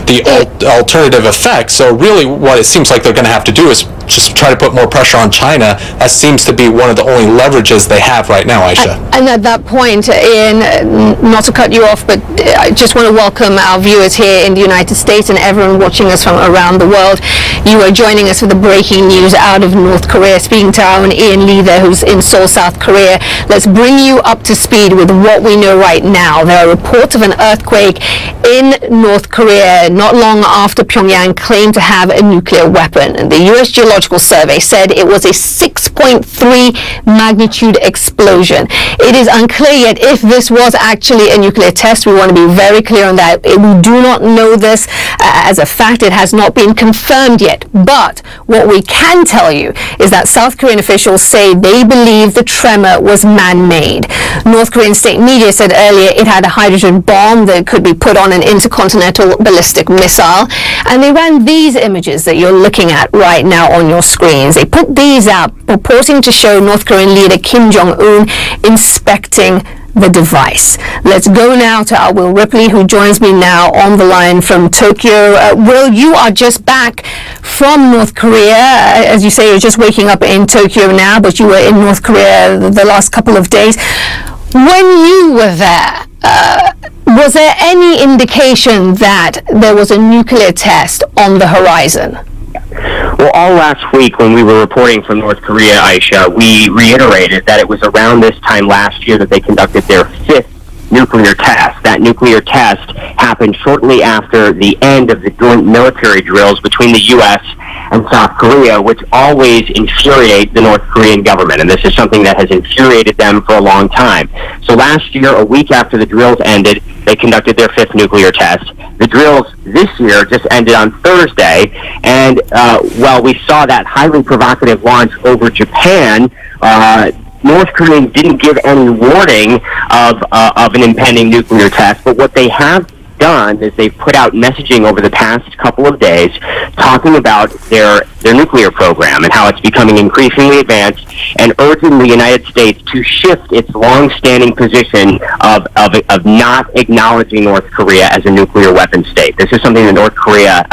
the alternative effect. So really what it seems like they're going to have to do is just try to put more pressure on China. That seems to be one of the only leverages they have right now, Aisha. And at that point, Ian, not to cut you off, but I just want to welcome our viewers here in the United States and everyone watching us from around the world. You are joining us with the breaking news out of North Korea, speaking to our own Ian Lee there, who's in Seoul, South Korea. Let's bring you up to speed with what we know right now. There are reports of an earthquake in North Korea not long after Pyongyang claimed to have a nuclear weapon. The U.S. Geological Survey said it was a 6.3 magnitude explosion. It is unclear yet if this was actually a nuclear test. We want to be very clear on that. We do not know this as a fact. It has not been confirmed yet. But what we can tell you is that South Korean officials say they believe the tremor was man-made. North Korean state media said earlier it had a hydrogen bomb that could be put on an intercontinental ballistic missile. And they ran these images that you're looking at right now on your screens. They put these out purporting to show North Korean leader Kim Jong-un inspecting the device. Let's go now to our Will Ripley, who joins me now on the line from Tokyo. Will, you are just back from North Korea. As you say, you're just waking up in Tokyo now, but you were in North Korea the last couple of days. When you were there, was there any indication that there was a nuclear test on the horizon? Well, all last week when we were reporting from North Korea, Aisha, we reiterated that it was around this time last year that they conducted their 5th nuclear test. That nuclear test happened shortly after the end of the joint military drills between the U.S. and South Korea, which always infuriate the North Korean government, and this is something that has infuriated them for a long time. So last year, a week after the drills ended, they conducted their 5th nuclear test. The drills this year just ended on Thursday, and while we saw that highly provocative launch over Japan, North Korea didn't give any warning of an impending nuclear test, but what they have done is they've put out messaging over the past couple of days talking about their nuclear program and how it's becoming increasingly advanced, and urging the United States to shift its long-standing position of not acknowledging North Korea as a nuclear weapon state. This is something that North Korea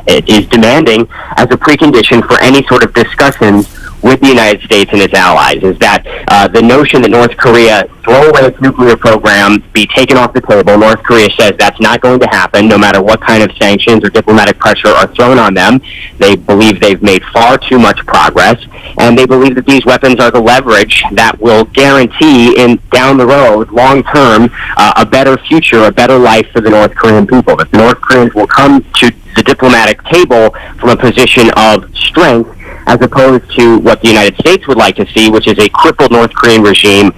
is demanding as a precondition for any sort of discussions with the United States and its allies, is that the notion that North Korea throw away its nuclear program, be taken off the table. North Korea says that's not going to happen, no matter what kind of sanctions or diplomatic pressure are thrown on them. They believe they've made far too much progress, and they believe that these weapons are the leverage that will guarantee down the road, long term, a better future, a better life for the North Korean people. That the North Koreans will come to the diplomatic table from a position of strength, as opposed to what the United States would like to see, which is a crippled North Korean regime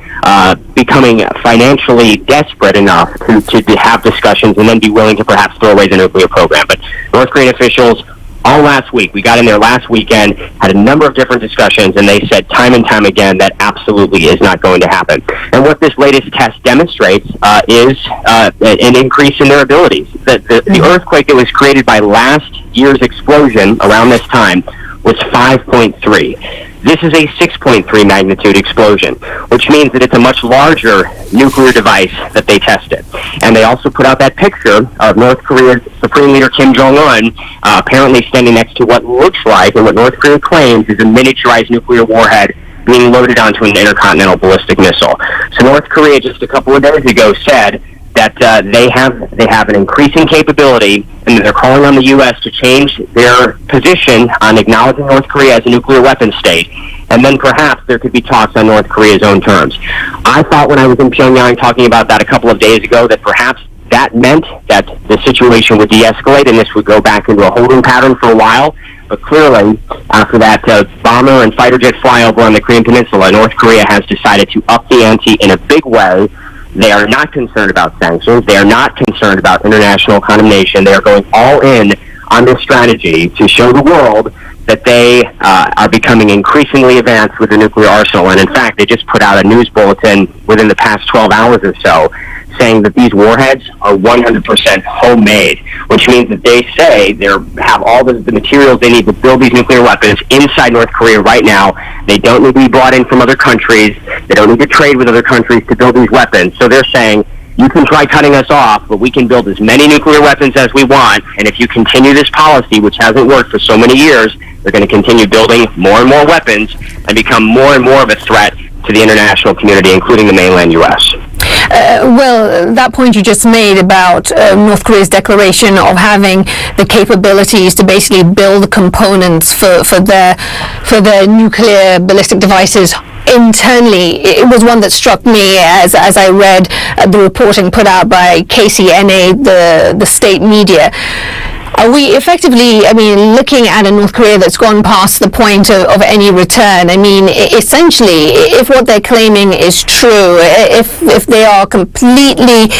becoming financially desperate enough to have discussions and then be willing to perhaps throw away the nuclear program. But North Korean officials, all last week, we got in there last weekend, had a number of different discussions, and they said time and time again that absolutely is not going to happen. And what this latest test demonstrates is an increase in their abilities. The earthquake that was created by last year's explosion around this time was 5.3. This is a 6.3 magnitude explosion, which means that it's a much larger nuclear device that they tested. And they also put out that picture of North Korea's Supreme Leader Kim Jong-un apparently standing next to what looks like, and what North Korea claims, is a miniaturized nuclear warhead being loaded onto an intercontinental ballistic missile. So North Korea just a couple of days ago said that they have an increasing capability, and that they're calling on the U.S. to change their position on acknowledging North Korea as a nuclear weapon state, and then perhaps there could be talks on North Korea's own terms. I thought when I was in Pyongyang talking about that a couple of days ago that perhaps that meant that the situation would de-escalate and this would go back into a holding pattern for a while. But clearly, after that bomber and fighter jet flyover on the Korean Peninsula, North Korea has decided to up the ante in a big way. They are not concerned about sanctions. They are not concerned about international condemnation. They are going all in on this strategy to show the world that they are becoming increasingly advanced with the nuclear arsenal. And in fact, they just put out a news bulletin within the past 12 hours or so saying that these warheads are 100% homemade, which means that they say they have all the materials they need to build these nuclear weapons inside North Korea right now. They don't need to be brought in from other countries. They don't need to trade with other countries to build these weapons. So they're saying, you can try cutting us off, but we can build as many nuclear weapons as we want, and if you continue this policy, which hasn't worked for so many years, they're going to continue building more and more weapons and become more and more of a threat to the international community, including the mainland U.S. Well, that point you just made about North Korea's declaration of having the capabilities to basically build components for their nuclear ballistic devices internally, it was one that struck me as I read the reporting put out by KCNA, the state media. Are we effectively, looking at a North Korea that's gone past the point of any return? Essentially, if what they're claiming is true, if they are completely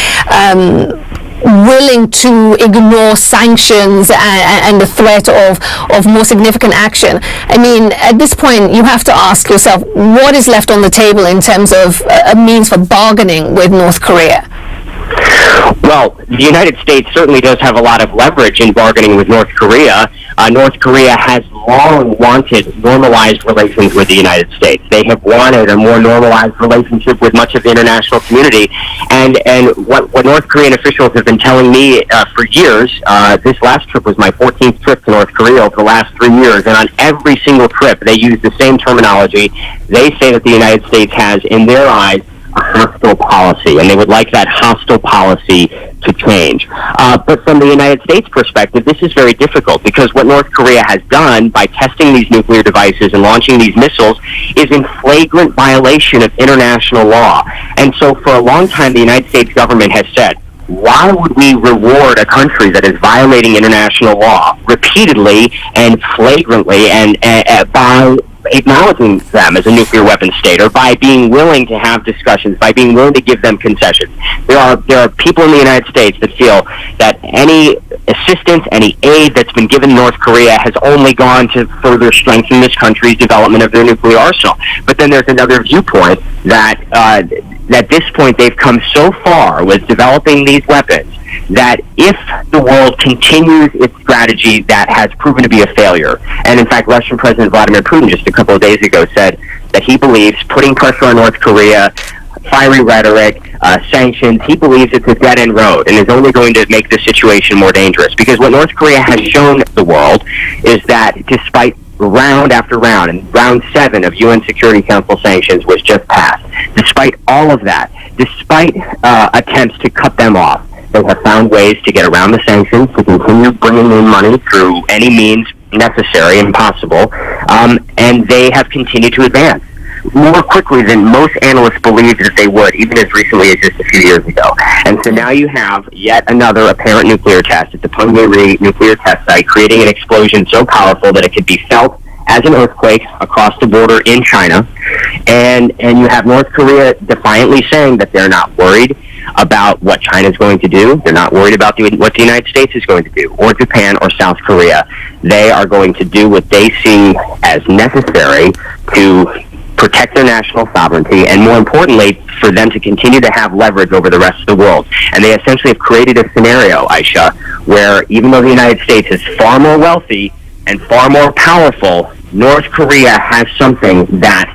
willing to ignore sanctions and the threat of more significant action, at this point, you have to ask yourself, what is left on the table in terms of a means for bargaining with North Korea? Well, the United States certainly does have a lot of leverage in bargaining with North Korea. North Korea has long wanted normalized relations with the United States. They have wanted a more normalized relationship with much of the international community. And what North Korean officials have been telling me for years, this last trip was my 14th trip to North Korea over the last 3 years, and on every single trip they use the same terminology. They say that the United States has, in their eyes, a hostile policy, and they would like that hostile policy to change. But from the United States perspective, this is very difficult because what North Korea has done by testing these nuclear devices and launching these missiles is in flagrant violation of international law. And so for a long time, the United States government has said, why would we reward a country that is violating international law repeatedly and flagrantly and by acknowledging them as a nuclear weapons state, or by being willing to have discussions, by being willing to give them concessions? There are people in the United States that feel that any assistance, any aid that's been given North Korea has only gone to further strengthen this country's development of their nuclear arsenal. But then there's another viewpoint that at this point they've come so far with developing these weapons that if the world continues its strategy that has proven to be a failure, and in fact Russian President Vladimir Putin just a couple of days ago said that he believes putting pressure on North Korea, fiery rhetoric, sanctions, he believes it's a dead-end road and is only going to make the situation more dangerous. Because what North Korea has shown the world is that despite round after round, and round 7 of UN Security Council sanctions was just passed, despite all of that, despite attempts to cut them off, they have found ways to get around the sanctions, to continue bringing in money through any means necessary and possible, and they have continued to advance more quickly than most analysts believed that they would, even as recently as just a few years ago. And so now you have yet another apparent nuclear test at the Punggye-ri nuclear test site, creating an explosion so powerful that it could be felt as an earthquake across the border in China. And you have North Korea defiantly saying that they're not worried about what China's going to do. They're not worried about what the United States is going to do, or Japan, or South Korea. They are going to do what they see as necessary to protect their national sovereignty, and more importantly, for them to continue to have leverage over the rest of the world. And they essentially have created a scenario, Aisha, where even though the United States is far more wealthy and far more powerful, North Korea has something that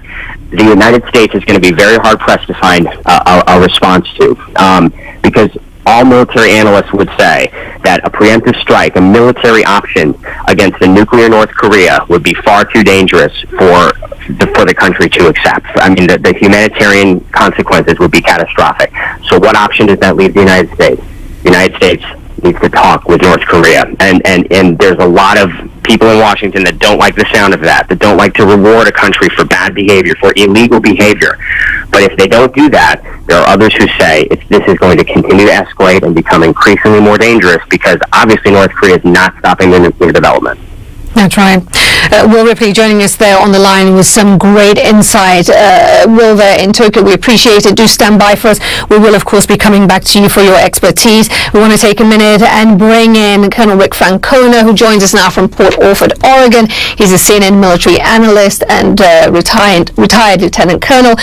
the United States is going to be very hard-pressed to find a response to. Because all military analysts would say that a preemptive strike, a military option against the nuclear North Korea, would be far too dangerous for the country to accept. I mean, the humanitarian consequences would be catastrophic. So what option does that leave the United States? The United States needs to talk with North Korea. And there's a lot of people in Washington that don't like the sound of that don't like to reward a country for bad behavior, for illegal behavior. But if they don't do that, there are others who say this is going to continue to escalate and become increasingly more dangerous, because obviously North Korea is not stopping their nuclear development. That's right. Will Ripley joining us there on the line with some great insight. Will, there in Tokyo, we appreciate it. Do stand by for us. We will, of course, be coming back to you for your expertise. We want to take a minute and bring in Colonel Rick Francona, who joins us now from Port Orford, Oregon. He's a CNN military analyst and retired Lieutenant Colonel.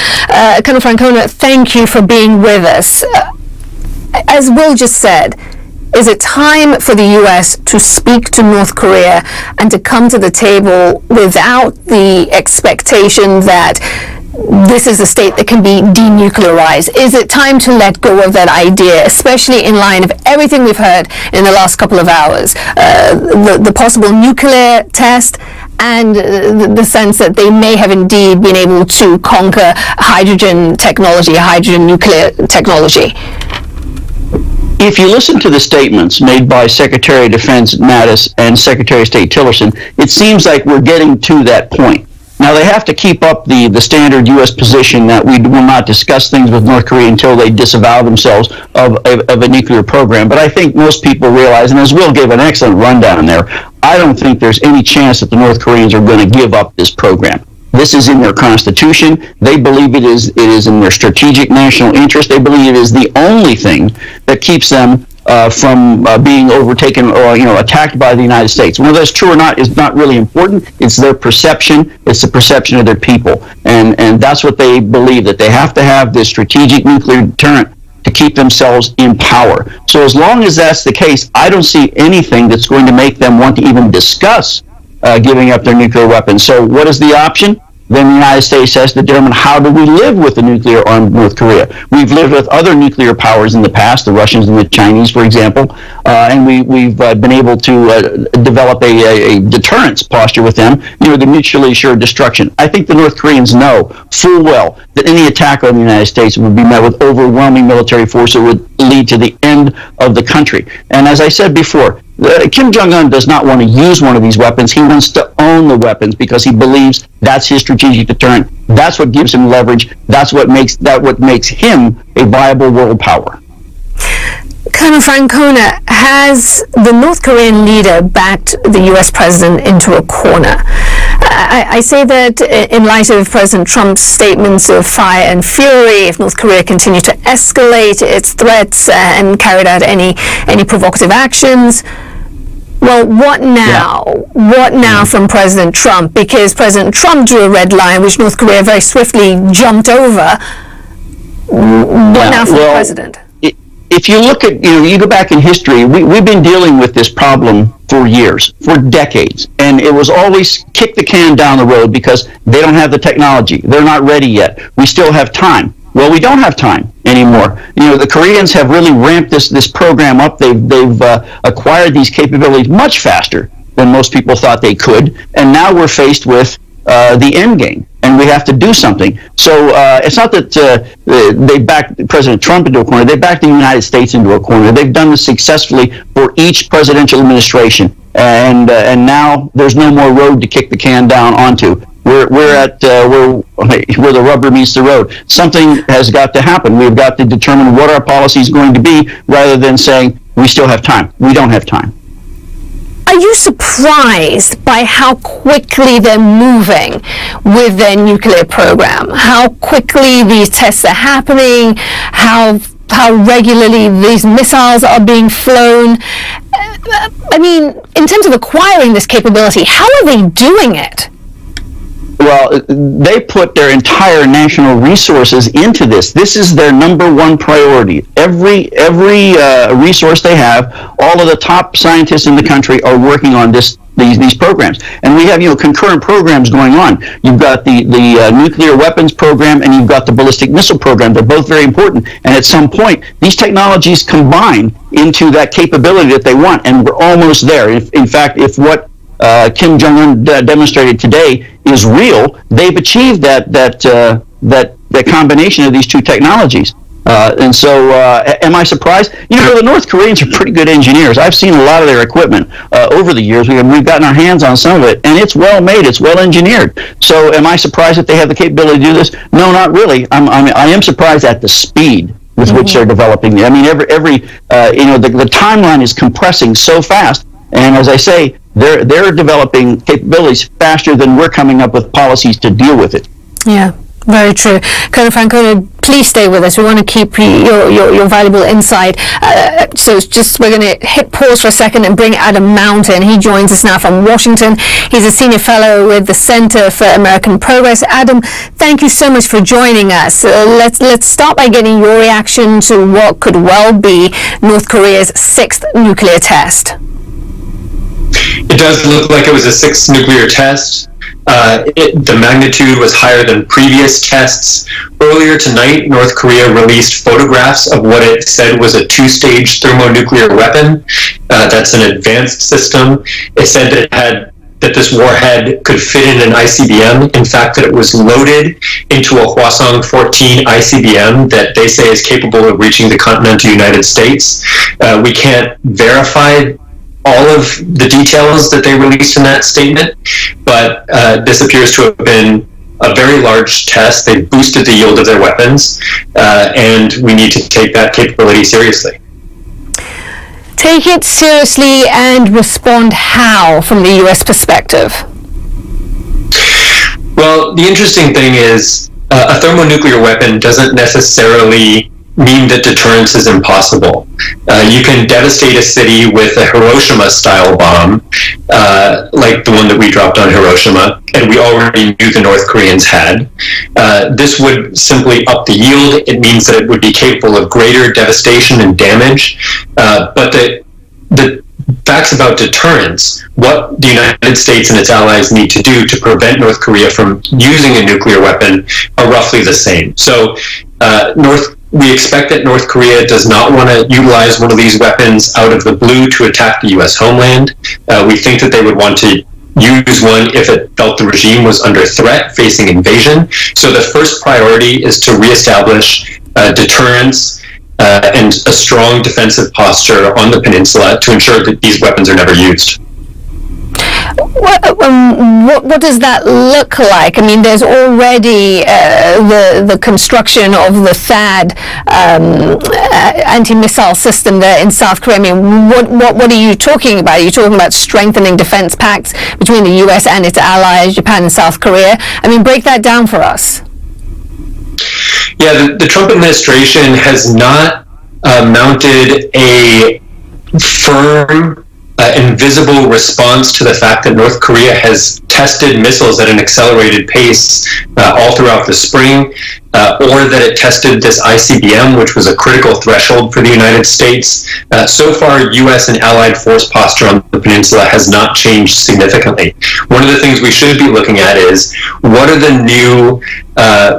Colonel Francona, thank you for being with us. As Will just said, is it time for the U.S. to speak to North Korea and to come to the table without the expectation that this is a state that can be denuclearized. Is it time to let go of that idea, especially in line of everything we've heard in the last couple of hours? The possible nuclear test and the sense that they may have indeed been able to conquer hydrogen technology, hydrogen nuclear technology. If you listen to the statements made by Secretary of Defense Mattis and Secretary of State Tillerson, it seems like we're getting to that point. Now, they have to keep up the standard U.S. position that we will not discuss things with North Korea until they disavow themselves of a nuclear program. But I think most people realize, and as Will gave an excellent rundown there, I don't think there's any chance that the North Koreans are going to give up this program. This is in their constitution. They believe it is in their strategic national interest. They believe it is the only thing that keeps them from being overtaken or attacked by the United States. Whether that's true or not is not really important. It's their perception. It's the perception of their people, and that's what they believe, that they have to have this strategic nuclear deterrent to keep themselves in power. So as long as that's the case, I don't see anything that's going to make them want to even discuss giving up their nuclear weapons. So what is the option? Then the United States has to determine, how do we live with a nuclear-armed North Korea? We've lived with other nuclear powers in the past, the Russians and the Chinese, for example, and we've been able to develop a deterrence posture with them, the mutually assured destruction. I think the North Koreans know full well that any attack on the United States would be met with overwhelming military force that would lead to the end of the country. And as I said before, Kim Jong-un does not want to use one of these weapons. He wants to own the weapons because he believes that's his strategic deterrent. That's what gives him leverage. That's what makes him a viable world power. Colonel Francona, has the North Korean leader backed the U.S. president into a corner? I say that in light of President Trump's statements of fire and fury, if North Korea continued to escalate its threats and carried out any provocative actions. Well, what now? Yeah. What now from President Trump? Because President Trump drew a red line, which North Korea very swiftly jumped over. What now from the president? If you look at, you go back in history, we've been dealing with this problem for years, for decades. And it was always kick the can down the road because they don't have the technology. They're not ready yet. We still have time. Well, we don't have time anymore. The Koreans have really ramped this program up. They've acquired these capabilities much faster than most people thought they could. And now we're faced with the end game, and we have to do something. So it's not that they backed President Trump into a corner. They backed the United States into a corner. They've done this successfully for each presidential administration, and now there's no more road to kick the can down onto. We're at where the rubber meets the road. Something has got to happen. We've got to determine what our policy is going to be, rather than saying we still have time. We don't have time. Are you surprised by how quickly they're moving with their nuclear program? How quickly these tests are happening? How regularly these missiles are being flown? I mean, in terms of acquiring this capability, how are they doing it? Well, they put their entire national resources into this. This is their number one priority. Every resource they have, all of the top scientists in the country are working on these programs. And we have concurrent programs going on. You've got the nuclear weapons program, and you've got the ballistic missile program. They're both very important. And at some point, these technologies combine into that capability that they want. And we're almost there. In fact, if what Kim Jong-un demonstrated today is real, they've achieved that combination of these two technologies. And so, am I surprised? The North Koreans are pretty good engineers. I've seen a lot of their equipment over the years. We've gotten our hands on some of it, and it's well made. It's well engineered. So, am I surprised that they have the capability to do this? No, not really. I am surprised at the speed with which they're developing. I mean, the timeline is compressing so fast. And as I say, they're developing capabilities faster than we're coming up with policies to deal with it. Yeah, very true. Colonel Francona, please stay with us. We want to keep your valuable insight. So we're going to hit pause for a second and bring Adam Mountain. He joins us now from Washington. He's a senior fellow with the Center for American Progress. Adam, thank you so much for joining us. Let's start by getting your reaction to what could well be North Korea's 6th nuclear test. It does look like it was a 6th nuclear test. The magnitude was higher than previous tests. Earlier tonight, North Korea released photographs of what it said was a two-stage thermonuclear weapon. That's an advanced system. It said that this warhead could fit in an ICBM. In fact, that it was loaded into a Hwasong-14 ICBM that they say is capable of reaching the continental United States. We can't verify all of the details that they released in that statement, but this appears to have been a very large test. They boosted the yield of their weapons, and we need to take that capability seriously. Take it seriously and respond how from the U.S. perspective? Well, the interesting thing is a thermonuclear weapon doesn't necessarily mean that deterrence is impossible. You can devastate a city with a Hiroshima-style bomb, like the one that we dropped on Hiroshima, and we already knew the North Koreans had. This would simply up the yield. It means that it would be capable of greater devastation and damage. But the facts about deterrence, what the United States and its allies need to do to prevent North Korea from using a nuclear weapon are roughly the same. So we expect that North Korea does not want to utilize one of these weapons out of the blue to attack the U.S. homeland. We think that they would want to use one if it felt the regime was under threat, facing invasion. So the first priority is to reestablish deterrence and a strong defensive posture on the peninsula to ensure that these weapons are never used. What does that look like? I mean, there's already the construction of the THAAD anti-missile system there in South Korea. I mean, what are you talking about? Are you talking about strengthening defense pacts between the U.S. and its allies, Japan and South Korea? I mean, break that down for us. Yeah, the Trump administration has not mounted a firm invisible response to the fact that North Korea has tested missiles at an accelerated pace all throughout the spring, or that it tested this ICBM, which was a critical threshold for the United States. So far, U.S. and allied force posture on the peninsula has not changed significantly. One of the things we should be looking at is what are the new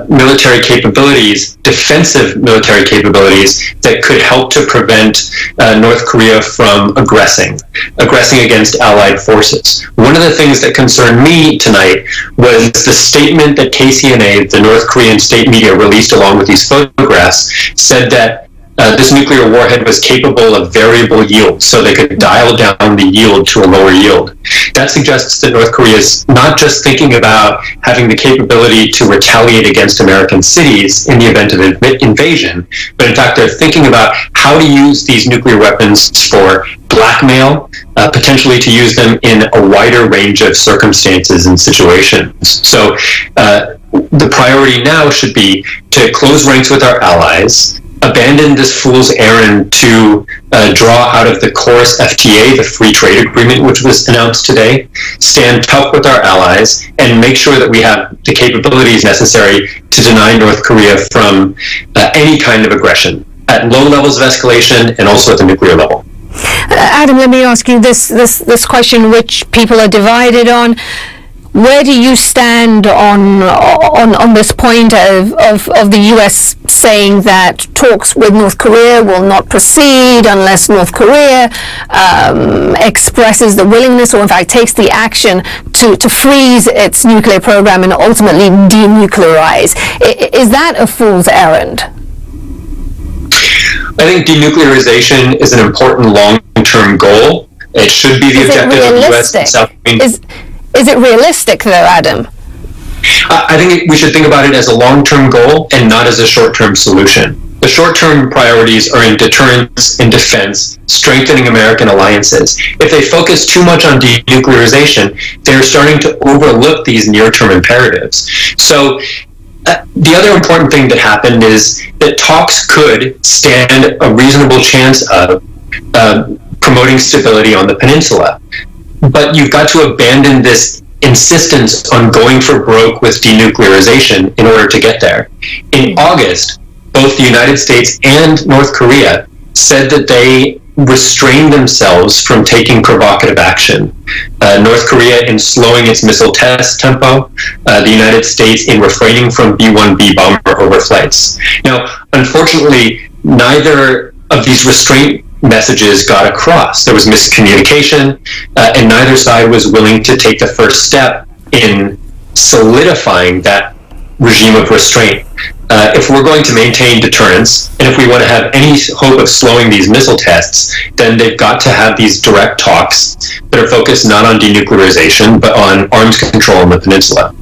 military capabilities, defensive military capabilities, that could help to prevent North Korea from aggressing against allied forces. One of the things that concerned me tonight was the statement that KCNA, the North Korean state media, released along with these photographs, said that this nuclear warhead was capable of variable yield, so they could dial down the yield to a lower yield. That suggests that North Korea is not just thinking about having the capability to retaliate against American cities in the event of invasion, but in fact they're thinking about how to use these nuclear weapons for blackmail, potentially to use them in a wider range of circumstances and situations. So the priority now should be to close ranks with our allies, abandon this fool's errand to draw out of the Chorus FTA, the free trade agreement which was announced today, stand tough with our allies, and make sure that we have the capabilities necessary to deny North Korea from any kind of aggression at low levels of escalation and also at the nuclear level. Adam, let me ask you this question, which people are divided on. Where do you stand on this point of the U.S. saying that talks with North Korea will not proceed unless North Korea expresses the willingness, or in fact takes the action to freeze its nuclear program and ultimately denuclearize? Is that a fool's errand? I think denuclearization is an important long-term goal. It should be the objective of the U.S. and South Korea. Is it realistic, though, Adam? I think we should think about it as a long-term goal and not as a short-term solution. The short-term priorities are in deterrence and defense, strengthening American alliances. If they focus too much on denuclearization, they're starting to overlook these near-term imperatives. So the other important thing that happened is that talks could stand a reasonable chance of promoting stability on the peninsula. But you've got to abandon this insistence on going for broke with denuclearization in order to get there. In August, both the United States and North Korea said that they restrain themselves from taking provocative action. North Korea in slowing its missile test tempo, the United States in refraining from B-1B bomber overflights. Now, unfortunately, neither of these restraint messages got across. There was miscommunication, and neither side was willing to take the first step in solidifying that regime of restraint. If we're going to maintain deterrence, and if we want to have any hope of slowing these missile tests, then they've got to have these direct talks that are focused not on denuclearization, but on arms control on the peninsula.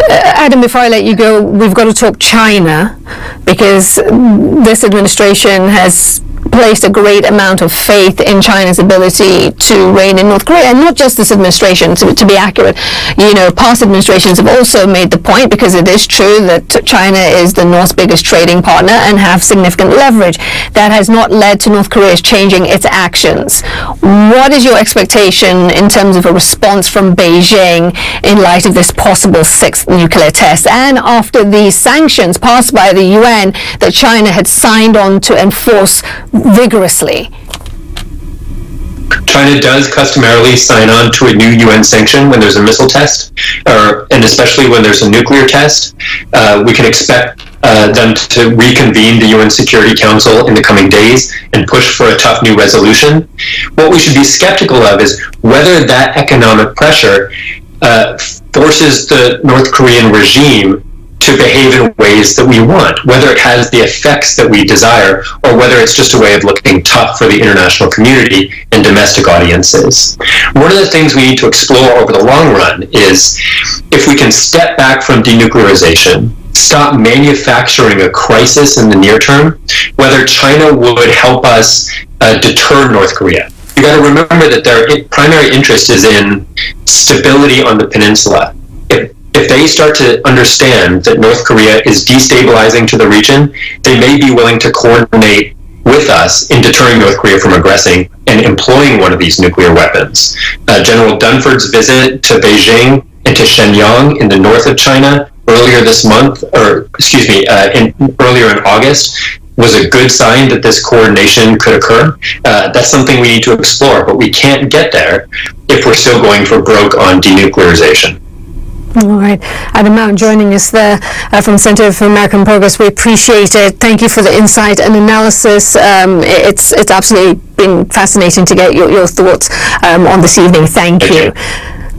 Adam, before I let you go, we've got to talk China, because this administration has placed a great amount of faith in China's ability to reign in North Korea, and not just this administration, to be accurate. You know, past administrations have also made the point, because it is true that China is the North's biggest trading partner and have significant leverage. That has not led to North Korea changing its actions. What is your expectation in terms of a response from Beijing in light of this possible sixth nuclear test, and after the sanctions passed by the UN that China had signed on to enforce vigorously? China does customarily sign on to a new UN sanction when there's a missile test, and especially when there's a nuclear test. We can expect them to reconvene the UN Security Council in the coming days and push for a tough new resolution. What we should be skeptical of is whether that economic pressure forces the North Korean regime to behave in ways that we want, whether it has the effects that we desire, or whether it's just a way of looking tough for the international community and domestic audiences. One of the things we need to explore over the long run is if we can step back from denuclearization, stop manufacturing a crisis in the near term, whether China would help us deter North Korea. You got to remember that their primary interest is in stability on the peninsula. If they start to understand that North Korea is destabilizing to the region, they may be willing to coordinate with us in deterring North Korea from aggressing and employing one of these nuclear weapons. General Dunford's visit to Beijing and to Shenyang in the north of China earlier this month, earlier in August, was a good sign that this coordination could occur. That's something we need to explore, but we can't get there if we're still going for broke on denuclearization. All right. Adam Mount joining us there from Center for American Progress. We appreciate it. Thank you for the insight and analysis. It's absolutely been fascinating to get your thoughts on this evening. Thank you.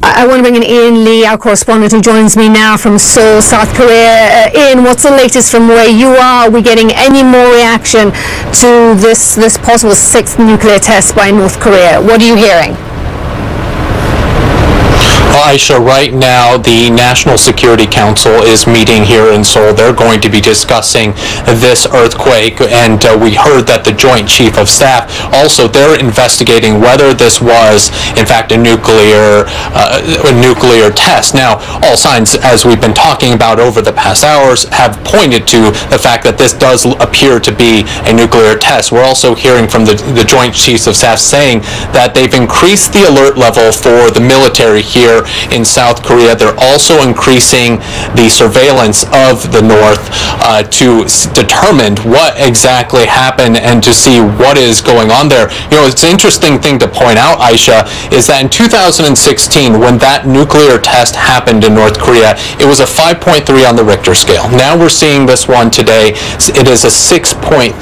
I want to bring in Ian Lee, our correspondent, who joins me now from Seoul, South Korea. Ian, what's the latest from where you are? Are we getting any more reaction to this possible sixth nuclear test by North Korea? What are you hearing? Aisha, right now the National Security Council is meeting here in Seoul. They're going to be discussing this earthquake, and we heard that the Joint Chief of Staff also, they're investigating whether this was in fact a nuclear test. Now, all signs, as we've been talking about over the past hours, have pointed to the fact that this does appear to be a nuclear test. We're also hearing from the Joint Chiefs of Staff saying that they've increased the alert level for the military here in South Korea. They're also increasing the surveillance of the North to determine what exactly happened and to see what is going on there. You know, it's an interesting thing to point out, Aisha, is that in 2016, when that nuclear test happened in North Korea, it was a 5.3 on the Richter scale. Now we're seeing this one today. It is a 6.3.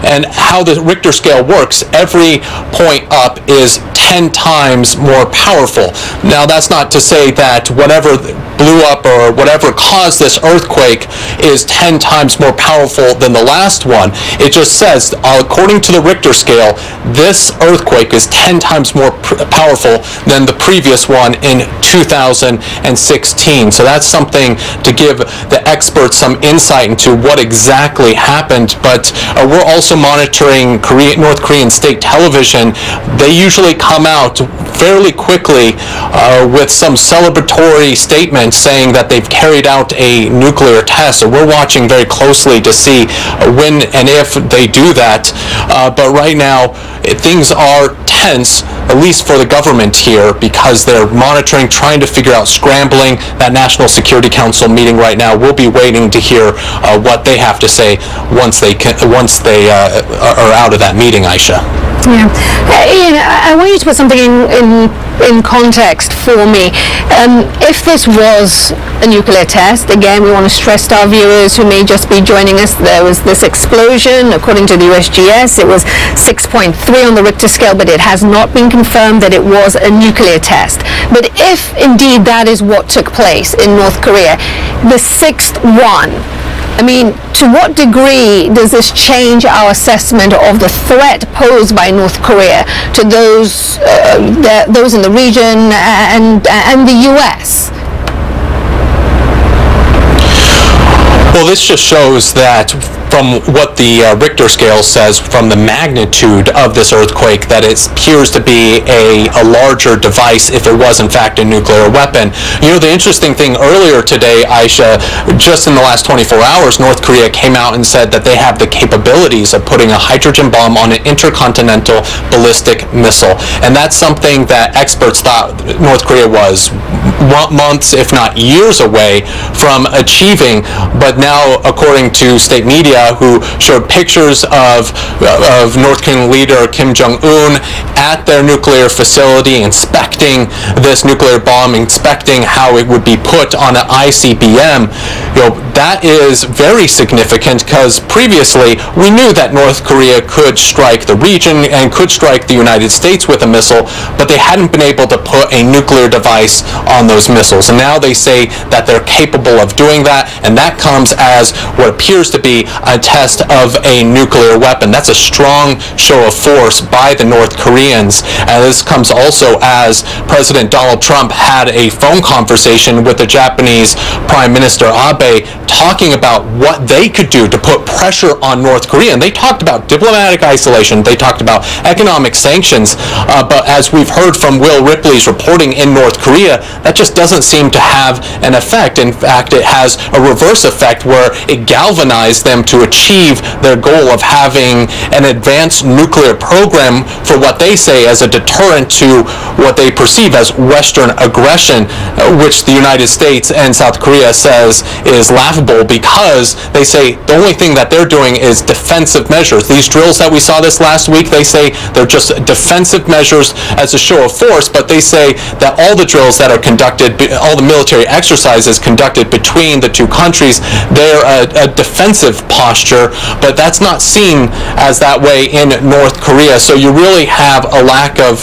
And how the Richter scale works, every point up is 10 times more powerful. Now, that's not to say that whatever blew up or whatever caused this earthquake is 10 times more powerful than the last one. It just says, according to the Richter scale, this earthquake is 10 times more powerful than the previous one in 2016. So that's something to give the experts some insight into what exactly happened. But we're also monitoring North Korean state television. They usually come out fairly quickly with some celebratory statements saying that they've carried out a nuclear test. So we're watching very closely to see when and if they do that. But right now, things are tense, at least for the government here, because they're monitoring, trying to figure out, scrambling. That National Security Council meeting right now, we'll be waiting to hear what they have to say once they are out of that meeting, Aisha. Yeah. Ian, I want you to put something in context for me. If this was a nuclear test, again, we want to stress to our viewers who may just be joining us, there was this explosion. According to the USGS, it was 6.3 on the Richter scale, but it has not been confirmed that it was a nuclear test. But if indeed that is what took place in North Korea, the sixth one, I mean, to what degree does this change our assessment of the threat posed by North Korea to those in the region and the U.S.? Well, this just shows that from what the Richter scale says, from the magnitude of this earthquake, that it appears to be a larger device if it was in fact a nuclear weapon. You know, the interesting thing earlier today, Aisha, just in the last 24 hours, North Korea came out and said that they have the capabilities of putting a hydrogen bomb on an intercontinental ballistic missile. And that's something that experts thought North Korea was months, if not years away from achieving. But now, according to state media, who showed pictures of North Korean leader Kim Jong-un at their nuclear facility, inspecting this nuclear bomb, inspecting how it would be put on an ICBM. You know, that is very significant, because previously we knew that North Korea could strike the region and could strike the United States with a missile, but they hadn't been able to put a nuclear device on those missiles. And now they say that they're capable of doing that, and that comes as what appears to be a test of a nuclear weapon. That's a strong show of force by the North Koreans. And this comes also as President Donald Trump had a phone conversation with the Japanese Prime Minister Abe, talking about what they could do to put pressure on North Korea. And they talked about diplomatic isolation, they talked about economic sanctions, but as we've heard from Will Ripley's reporting in North Korea, that just doesn't seem to have an effect. In fact, it has a reverse effect where it galvanized them to achieve their goal of having an advanced nuclear program for what they say as a deterrent to what they perceive as Western aggression, which the United States and South Korea says is laughable, because they say the only thing that they're doing is defensive measures. These drills that we saw this last week, they say they're just defensive measures as a show of force, but they say that all the drills that are conducted, all the military exercises conducted between the two countries, they're a defensive posture, but that's not seen as that way in North Korea. So you really have a lack of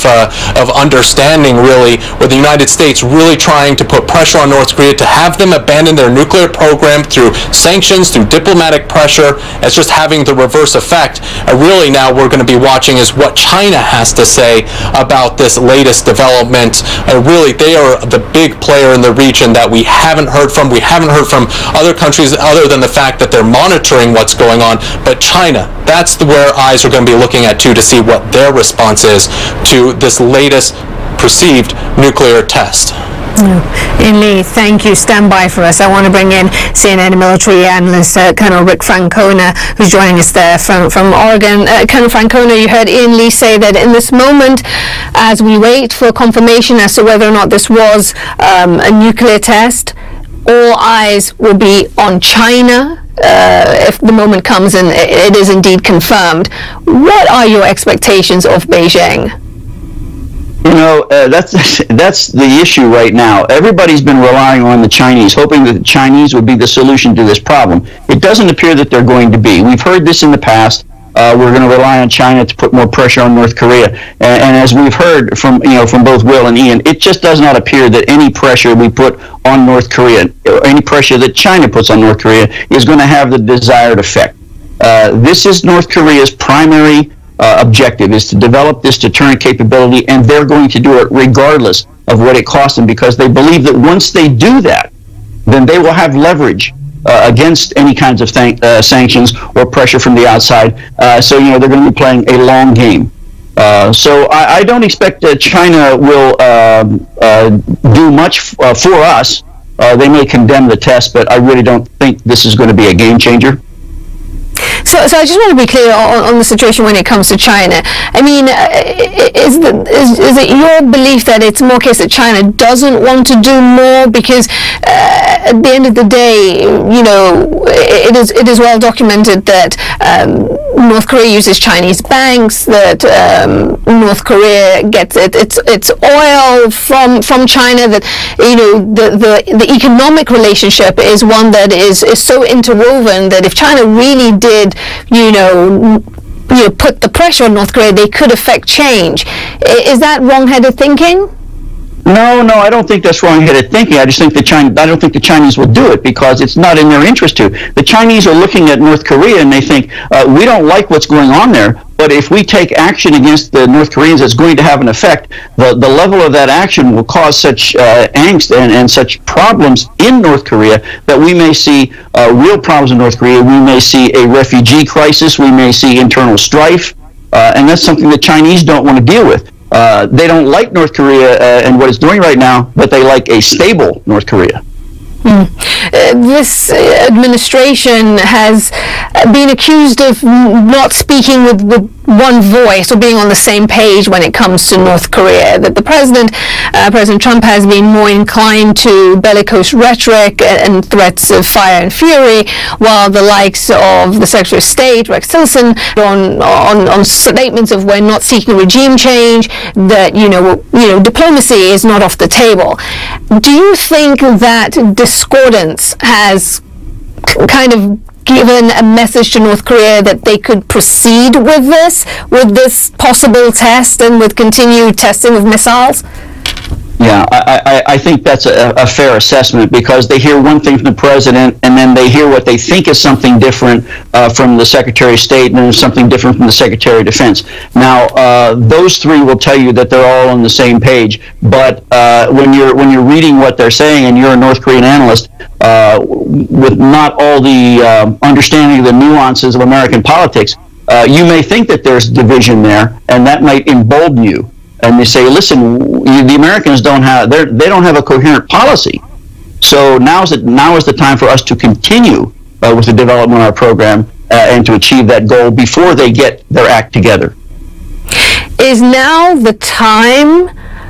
understanding, really, with the United States really trying to put pressure on North Korea to have them abandon their nuclear program through sanctions, through diplomatic pressure. It's just having the reverse effect. Really now we're going to be watching is what China has to say about this latest development. Really, they are the big player in the region that we haven't heard from. We haven't heard from other countries other than the fact that they're monitoring what's going on. But China, that's where eyes are going to be looking at too, to see what their response is to this latest perceived nuclear test. Ian Lee, thank you. Stand by for us. I want to bring in CNN military analyst Colonel Rick Francona, who's joining us there from Oregon. Colonel Francona, you heard Ian Lee say that in this moment, as we wait for confirmation as to whether or not this was a nuclear test, all eyes will be on China. If the moment comes and it is indeed confirmed. What are your expectations of Beijing? You know, that's the issue right now. Everybody's been relying on the Chinese, hoping that the Chinese would be the solution to this problem. It doesn't appear that they're going to be. We've heard this in the past. We're going to rely on China to put more pressure on North Korea. And as we've heard from both Will and Ian, it just does not appear that any pressure we put on North Korea, or any pressure that China puts on North Korea, is going to have the desired effect. This is North Korea's primary objective, is to develop this deterrent capability, and they're going to do it regardless of what it costs them, because they believe that once they do that, then they will have leverage against any kinds of sanctions or pressure from the outside. So, they're going to be playing a long game. So I don't expect that China will do much for us. They may condemn the test, but I really don't think this is going to be a game changer. So So I just want to be clear on the situation when it comes to China. I mean, is it your belief that it's more case that China doesn't want to do more because at the end of the day, you know, it is well documented that North Korea uses Chinese banks, that North Korea gets its oil from China, that, you know, the economic relationship is one that is so interwoven that if China really did, you know, put the pressure on North Korea, they could affect change. Is that wrong-headed thinking? No, I don't think that's wrong-headed thinking. I just think I don't think the Chinese will do it because it's not in their interest to. The Chinese are looking at North Korea and they think, we don't like what's going on there, but if we take action against the North Koreans, it's going to have an effect. The level of that action will cause such angst and such problems in North Korea that we may see real problems in North Korea. We may see a refugee crisis. We may see internal strife. And that's something the Chinese don't want to deal with. They don't like North Korea and what it's doing right now, but they like a stable North Korea. This administration has been accused of not speaking with one voice or being on the same page when it comes to North Korea. That the President Trump has been more inclined to bellicose rhetoric and threats of fire and fury, while the likes of the Secretary of State, Rex Tillerson, on statements of we're not seeking regime change, that you know diplomacy is not off the table. Do you think that discordance has kind of given a message to North Korea that they could proceed with this possible test and with continued testing of missiles? Yeah, I think that's a fair assessment because they hear one thing from the president and then they hear what they think is something different from the Secretary of State and then something different from the Secretary of Defense. Now, those three will tell you that they're all on the same page, but when you're reading what they're saying and you're a North Korean analyst, with not all the understanding of the nuances of American politics, you may think that there's division there, and that might embolden you. And they say, listen, the Americans don't have a coherent policy. So now is the time for us to continue with the development of our program and to achieve that goal before they get their act together. Is now the time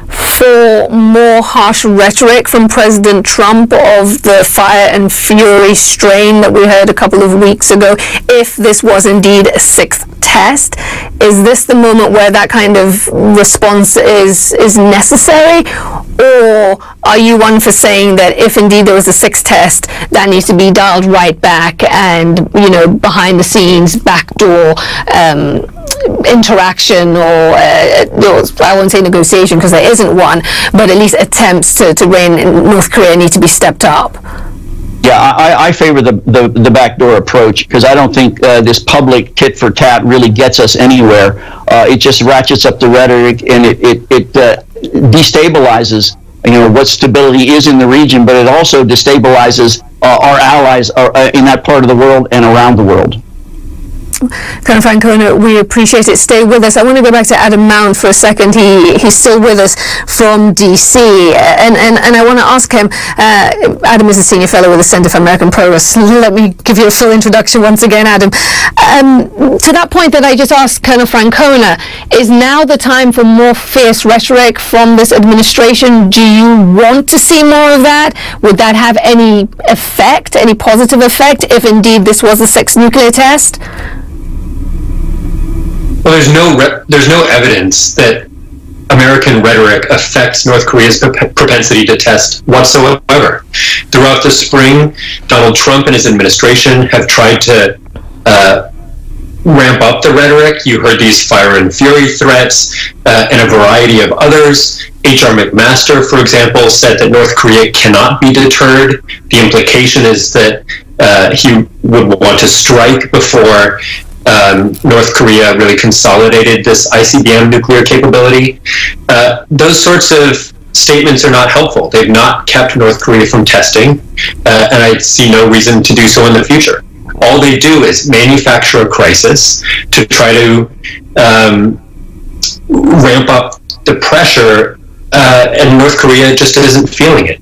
for more harsh rhetoric from President Trump of the fire and fury strain that we heard a couple of weeks ago, if this was indeed a sixth test? Is this the moment where that kind of response is necessary? Or are you one for saying that if indeed there was a sixth test, that needs to be dialed right back and, you know, behind the scenes, backdoor interaction or I won't say negotiation because there isn't one, but at least attempts to rein in North Korea need to be stepped up? Yeah, I favor the backdoor approach because I don't think this public tit for tat really gets us anywhere. It just ratchets up the rhetoric and it destabilizes, you know, what stability is in the region, but it also destabilizes our allies in that part of the world and around the world. Colonel Francona, we appreciate it. Stay with us. I want to go back to Adam Mount for a second. He's still with us from D.C. And I want to ask him, Adam is a senior fellow with the Center for American Progress. Let me give you a full introduction once again, Adam. To that point that I just asked Colonel Francona, is now the time for more fierce rhetoric from this administration? Do you want to see more of that? Would that have any effect, any positive effect, if indeed this was a sixth nuclear test? Well, there's no evidence that American rhetoric affects North Korea's propensity to test whatsoever. Throughout the spring, Donald Trump and his administration have tried to ramp up the rhetoric. You heard these fire and fury threats and a variety of others. H.R. McMaster, for example, said that North Korea cannot be deterred. The implication is that he would want to strike before North Korea really consolidated this ICBM nuclear capability. Those sorts of statements are not helpful. They've not kept North Korea from testing, and I see no reason to do so in the future. All they do is manufacture a crisis to try to ramp up the pressure, and North Korea just isn't feeling it.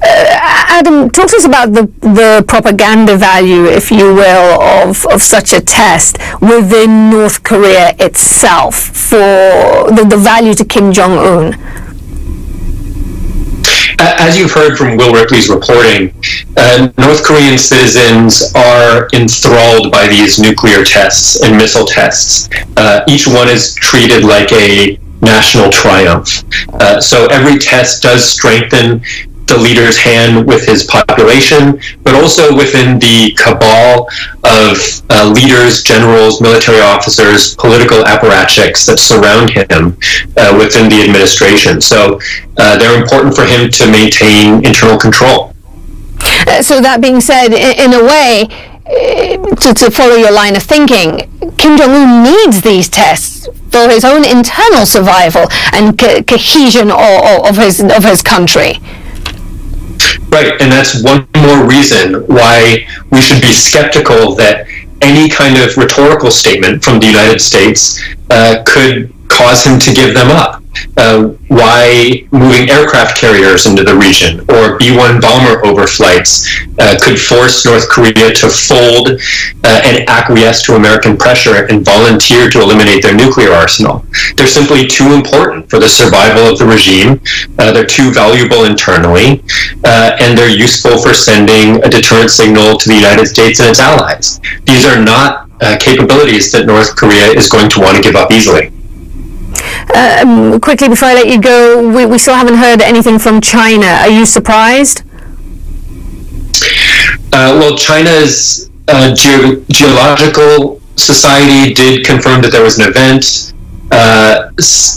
Adam, talk to us about the propaganda value, if you will, of such a test within North Korea itself for the value to Kim Jong-un. As you've heard from Will Ripley's reporting, North Korean citizens are enthralled by these nuclear tests and missile tests. Each one is treated like a national triumph. So every test does strengthen the leader's hand with his population, but also within the cabal of leaders, generals, military officers, political apparatchiks that surround him within the administration. So they're important for him to maintain internal control. So that being said, in a way, to follow your line of thinking, Kim Jong-un needs these tests for his own internal survival and cohesion of his country. Right, and that's one more reason why we should be skeptical that any kind of rhetorical statement from the United States could cause him to give them up. Why moving aircraft carriers into the region or B-1 bomber overflights could force North Korea to fold and acquiesce to American pressure and volunteer to eliminate their nuclear arsenal. They're simply too important for the survival of the regime. They're too valuable internally, and they're useful for sending a deterrent signal to the United States and its allies. These are not capabilities that North Korea is going to want to give up easily. Quickly before I let you go, we still haven't heard anything from China. Are you surprised? Well, China's geological society did confirm that there was an event.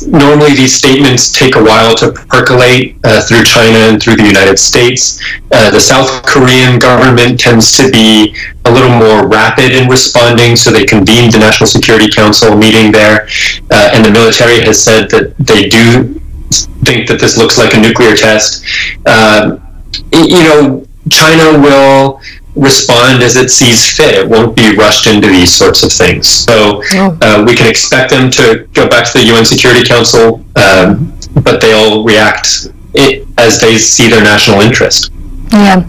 Normally these statements take a while to percolate through China and through the United States. The South Korean government tends to be a little more rapid in responding, so they convened the National Security Council meeting there, and the military has said that they do think that this looks like a nuclear test. China will respond as it sees fit. It won't be rushed into these sorts of things. So we can expect them to go back to the UN Security Council, but they'll react as they see their national interest. Yeah.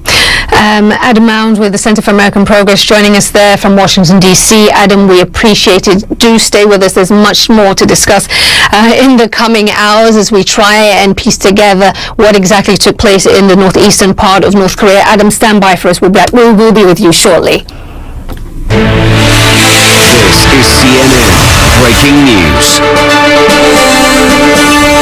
Adam Mound with the Center for American Progress joining us there from Washington, D.C. Adam, we appreciate it. Do stay with us. There's much more to discuss in the coming hours as we try and piece together what exactly took place in the northeastern part of North Korea. Adam, stand by for us. We will be with you shortly. This is CNN Breaking News.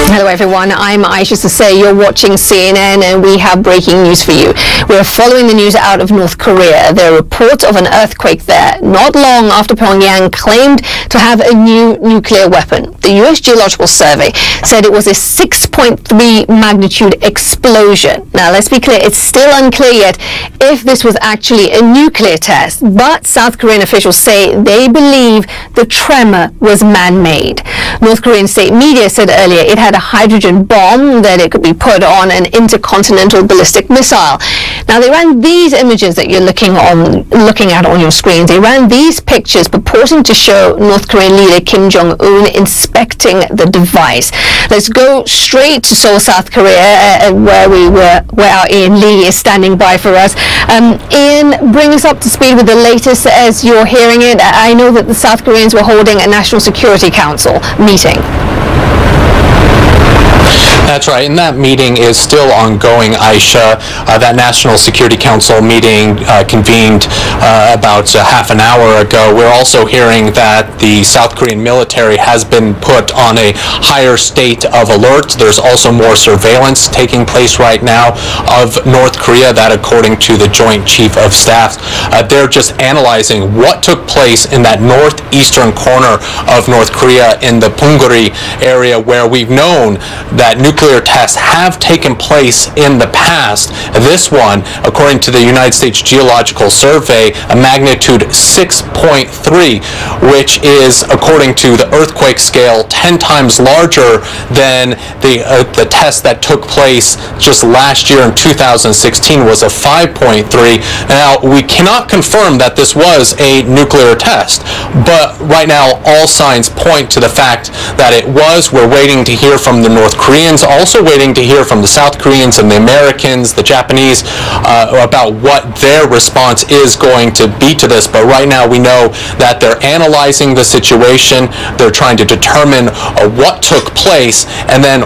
Hello everyone, I'm Aisha Sasay. You're watching CNN and we have breaking news for you. We're following the news out of North Korea. There are reports of an earthquake there not long after Pyongyang claimed to have a new nuclear weapon. The US Geological Survey said it was a 6.3 magnitude explosion. Now let's be clear, it's still unclear yet if this was actually a nuclear test, but South Korean officials say they believe the tremor was man-made. North Korean state media said earlier it had a hydrogen bomb that it could be put on an intercontinental ballistic missile. Now they ran these images that you're looking at on your screens. They ran these pictures purporting to show North Korean leader Kim Jong-un inspecting the device. Let's go straight to Seoul, South Korea, where our Ian Lee is standing by for us. Ian, bring us up to speed with the latest as you're hearing it. I know that the South Koreans were holding a National Security Council meeting. That's right, and that meeting is still ongoing, Aisha. That National Security Council meeting convened about half an hour ago. We're also hearing that the South Korean military has been put on a higher state of alert. There's also more surveillance taking place right now of North Korea, that according to the Joint Chief of Staff. They're just analyzing what took place in that northeastern corner of North Korea in the Pungguri area, where we've known that nuclear tests have taken place in the past. This one, according to the United States Geological Survey, a magnitude 6.3, which is, according to the earthquake scale, 10 times larger than the test that took place just last year in 2016 was a 5.3. Now, we cannot confirm that this was a nuclear test, but right now all signs point to the fact that it was. We're waiting to hear from the North Koreans also waiting to hear from the South Koreans and the Americans, the Japanese, about what their response is going to be to this. But right now we know that they're analyzing the situation, they're trying to determine what took place, and then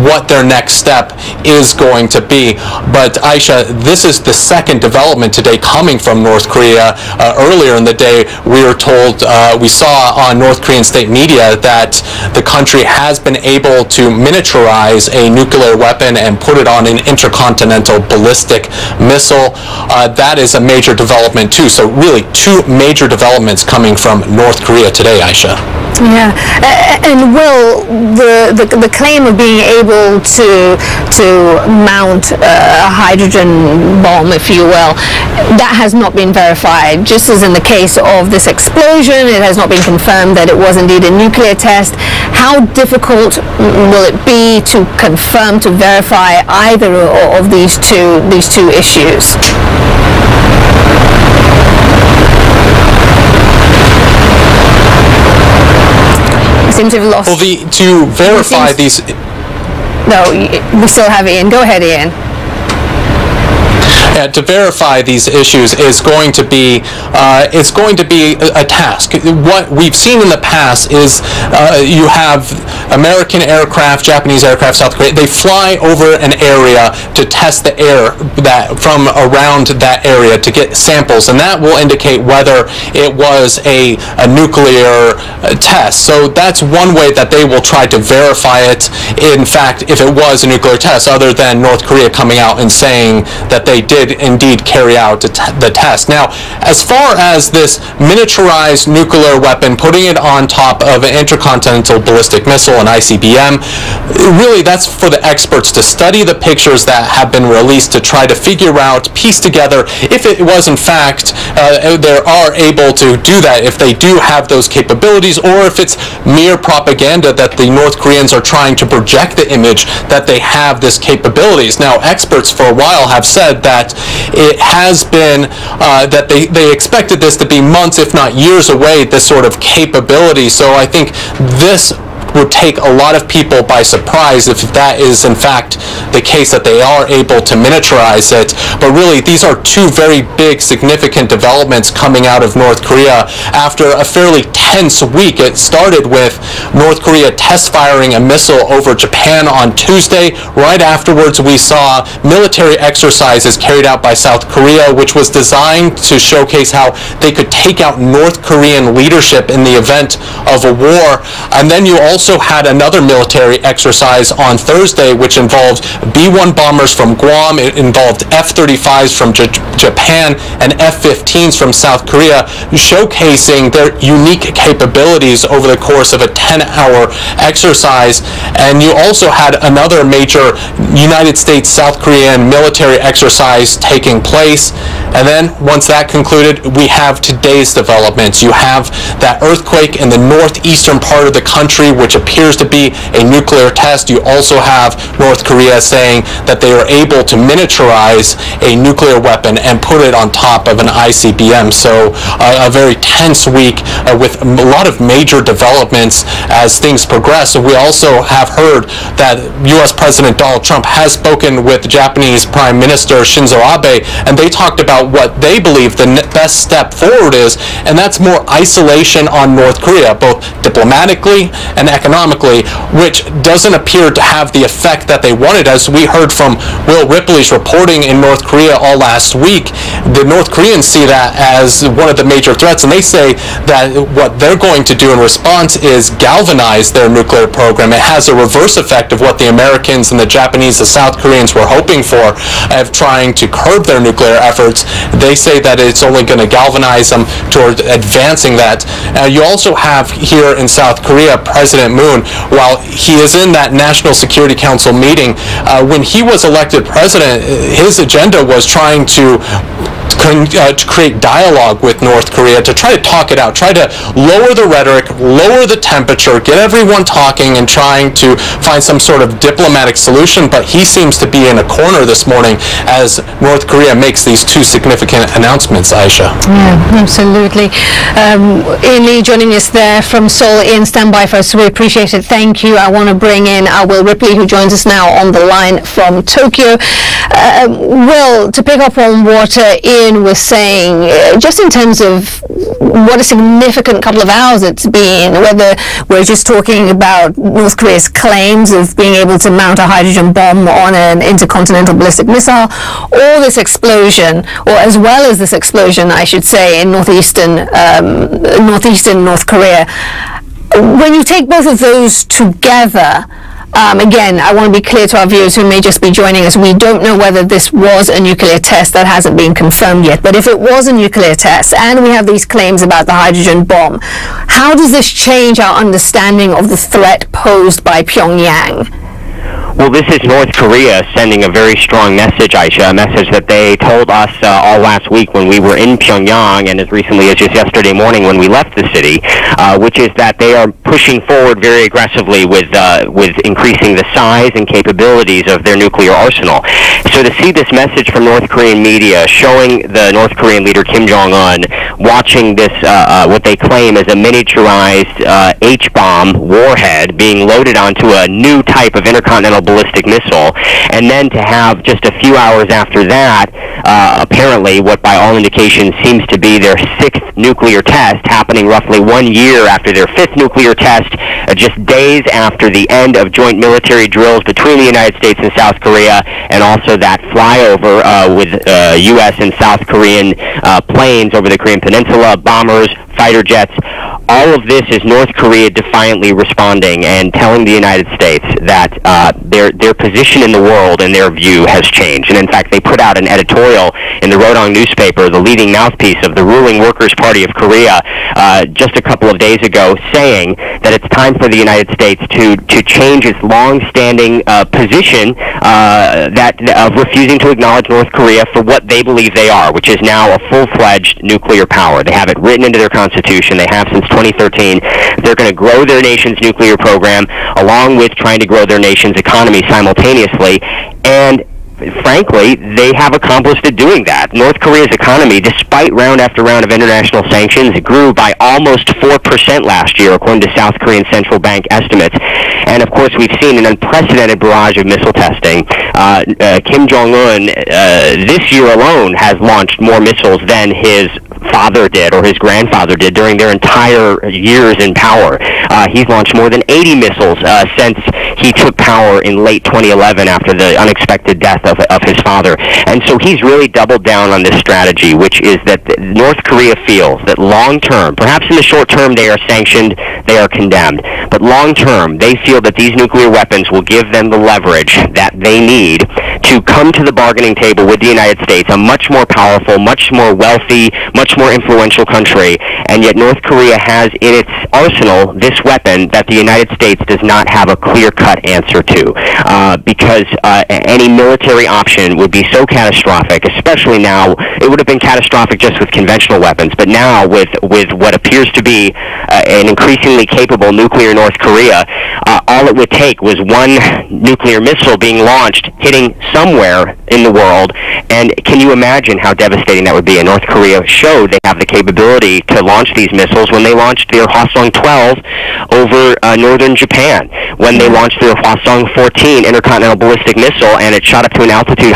what their next step is going to be. But Aisha, this is the second development today coming from North Korea. Earlier in the day, we were told, we saw on North Korean state media that the country has been able to miniaturize a nuclear weapon and put it on an intercontinental ballistic missile. That is a major development too. So really two major developments coming from North Korea today, Aisha. Yeah, and Will, the claim of being able to mount a hydrogen bomb, if you will, that has not been verified. Just as in the case of this explosion, it has not been confirmed that it was indeed a nuclear test. How difficult will it be to confirm, to verify either of these two issues? Seems to have lost. Well, to verify these. No, we still have Ian. Go ahead, Ian. To verify these issues is going to be a task. What we've seen in the past is you have American aircraft, Japanese aircraft, South Korea. They fly over an area to test the air that from around that area to get samples, and that will indicate whether it was a nuclear test. So that's one way that they will try to verify it. In fact, if it was a nuclear test, other than North Korea coming out and saying that they did indeed carry out the test. Now, as far as this miniaturized nuclear weapon, putting it on top of an intercontinental ballistic missile, an ICBM, really that's for the experts to study the pictures that have been released to try to figure out, piece together if it was in fact they are able to do that, if they do have those capabilities, or if it's mere propaganda that the North Koreans are trying to project the image that they have this capabilities. Now, experts for a while have said that it has been that they expected this to be months, if not years away, this sort of capability. So I think this would take a lot of people by surprise if that is in fact the case, that they are able to miniaturize it. But really, these are two very big, significant developments coming out of North Korea after a fairly tense week. It started with North Korea test firing a missile over Japan on Tuesday. Right afterwards, we saw military exercises carried out by South Korea, which was designed to showcase how they could take out North Korean leadership in the event of a war. And then you also had another military exercise on Thursday, which involved B-1 bombers from Guam. It involved F-35s from Japan and F-15s from South Korea, showcasing their unique capabilities over the course of a 10-hour exercise. And you also had another major United States-South Korean military exercise taking place. And then, once that concluded, we have today's developments. You have that earthquake in the northeastern part of the country, which appears to be a nuclear test. You also have North Korea saying that they are able to miniaturize a nuclear weapon and put it on top of an ICBM. So a very tense week with a lot of major developments as things progress. And we also have heard that U.S. President Donald Trump has spoken with Japanese Prime Minister Shinzo Abe, and they talked about what they believe the best step forward is, and that's more isolation on North Korea, both diplomatically and economically, which doesn't appear to have the effect that they wanted. As we heard from Will Ripley's reporting in North Korea all last week, the North Koreans see that as one of the major threats, and they say that what they're going to do in response is galvanize their nuclear program. It has a reverse effect of what the Americans and the Japanese, the South Koreans were hoping for, of trying to curb their nuclear efforts. They say that it's only going to galvanize them toward advancing that. You also have here in South Korea President Moon, while he is in that National Security Council meeting, when he was elected president, his agenda was trying to to create dialogue with North Korea, to try to talk it out, try to lower the rhetoric, lower the temperature, get everyone talking and trying to find some sort of diplomatic solution. But he seems to be in a corner this morning as North Korea makes these two significant announcements, Aisha. Yeah, absolutely. Ian Lee joining us there from Seoul. Ian, stand by for us. We appreciate it. Thank you. I want to bring in Will Ripley, who joins us now on the line from Tokyo. Will, to pick up on what Ian was saying, just in terms of what a significant couple of hours it's been, whether we're just talking about North Korea's claims of being able to mount a hydrogen bomb on an intercontinental ballistic missile, or this explosion, or as well as this explosion, I should say, in northeastern North Korea. When you take both of those together, again, I want to be clear to our viewers who may just be joining us, we don't know whether this was a nuclear test. That hasn't been confirmed yet. But if it was a nuclear test, and we have these claims about the hydrogen bomb, how does this change our understanding of the threat posed by Pyongyang? Well, this is North Korea sending a very strong message, Aisha, a message that they told us all last week when we were in Pyongyang, and as recently as just yesterday morning when we left the city, which is that they are pushing forward very aggressively with increasing the size and capabilities of their nuclear arsenal. So to see this message from North Korean media showing the North Korean leader Kim Jong-un watching this, what they claim is a miniaturized H-bomb warhead being loaded onto a new type of intercontinental ballistic missile, and then to have just a few hours after that, apparently what by all indications seems to be their 6th nuclear test, happening roughly 1 year after their 5th nuclear test, just days after the end of joint military drills between the United States and South Korea, and also that flyover with U.S. and South Korean planes over the Korean Peninsula, bombers, fighter jets. All of this is North Korea defiantly responding and telling the United States that their position in the world and their view has changed. And in fact, they put out an editorial in the Rodong newspaper, the leading mouthpiece of the ruling Workers' Party of Korea, just a couple of days ago, saying that it's time for the United States to change its long-standing position of refusing to acknowledge North Korea for what they believe they are, which is now a full-fledged nuclear power. They have it written into their constitution. They have since 2013. They're going to grow their nation's nuclear program along with trying to grow their nation's economy simultaneously, and frankly, they have accomplished it doing that. North Korea's economy, despite round after round of international sanctions, grew by almost 4% last year, according to South Korean Central Bank estimates. And of course, we've seen an unprecedented barrage of missile testing. Kim Jong-un, this year alone, has launched more missiles than his father did or his grandfather did during their entire years in power. He's launched more than 80 missiles since he took power in late 2011 after the unexpected death of his father. And so he's really doubled down on this strategy, which is that North Korea feels that long term, perhaps in the short term they are sanctioned, they are condemned, but long term they feel that these nuclear weapons will give them the leverage that they need to come to the bargaining table with the United States, a much more powerful, much more wealthy, much more influential country, and yet North Korea has in its arsenal this weapon that the United States does not have a clear-cut answer to, because any military option would be so catastrophic, especially now. It would have been catastrophic just with conventional weapons, but now with what appears to be an increasingly capable nuclear North Korea, all it would take was one nuclear missile being launched, hitting somewhere in the world, and can you imagine how devastating that would be? And North Korea showed they have the capability to launch these missiles when they launched their Hwasong-12 over northern Japan, when they launched their Hwasong-14 intercontinental ballistic missile, and it shot up to an altitude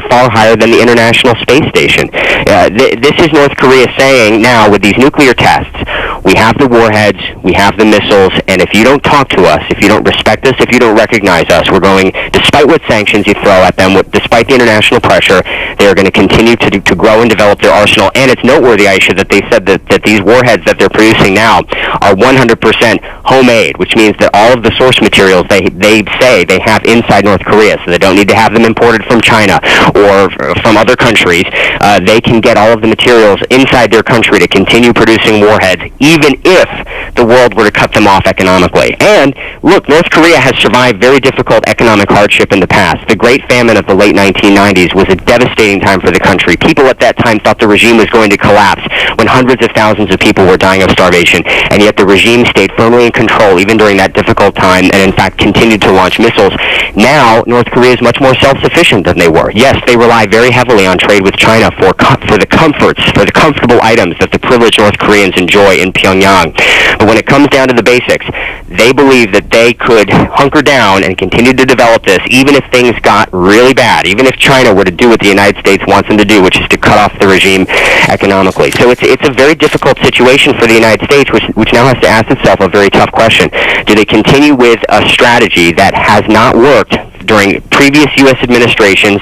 far higher than the International Space Station. This is North Korea saying now, with these nuclear tests, we have the warheads, we have the missiles, and if you don't talk to us, if you don't respect us, if you don't recognize us, we're going, despite what sanctions you throw at them, despite the international pressure, they are going to continue to grow and develop their arsenal. And it's noteworthy, Aisha, that they said that these warheads that they're producing now are 100% homemade, which means that all of the source materials they say they have inside North Korea, so they don't need to have them imported from China or from other countries. They can get all of the materials inside their country to continue producing warheads, even if the world were to cut them off economically. And look, North Korea has survived very difficult economic hardship in the past. The Great Famine of the late 1990s was a devastating devastating time for the country. People at that time thought the regime was going to collapse when hundreds of thousands of people were dying of starvation, and yet the regime stayed firmly in control even during that difficult time and, in fact, continued to launch missiles. Now, North Korea is much more self-sufficient than they were. Yes, they rely very heavily on trade with China for the comforts, for the comfortable items that the privileged North Koreans enjoy in Pyongyang. But when it comes down to the basics, they believe that they could hunker down and continue to develop this even if things got really bad, even if China were to do what the United States wants them to do, which is to cut off the regime economically. So it's a very difficult situation for the United States, which now has to ask itself a very tough question. Do they continue with a strategy that has not worked during previous U.S. administrations,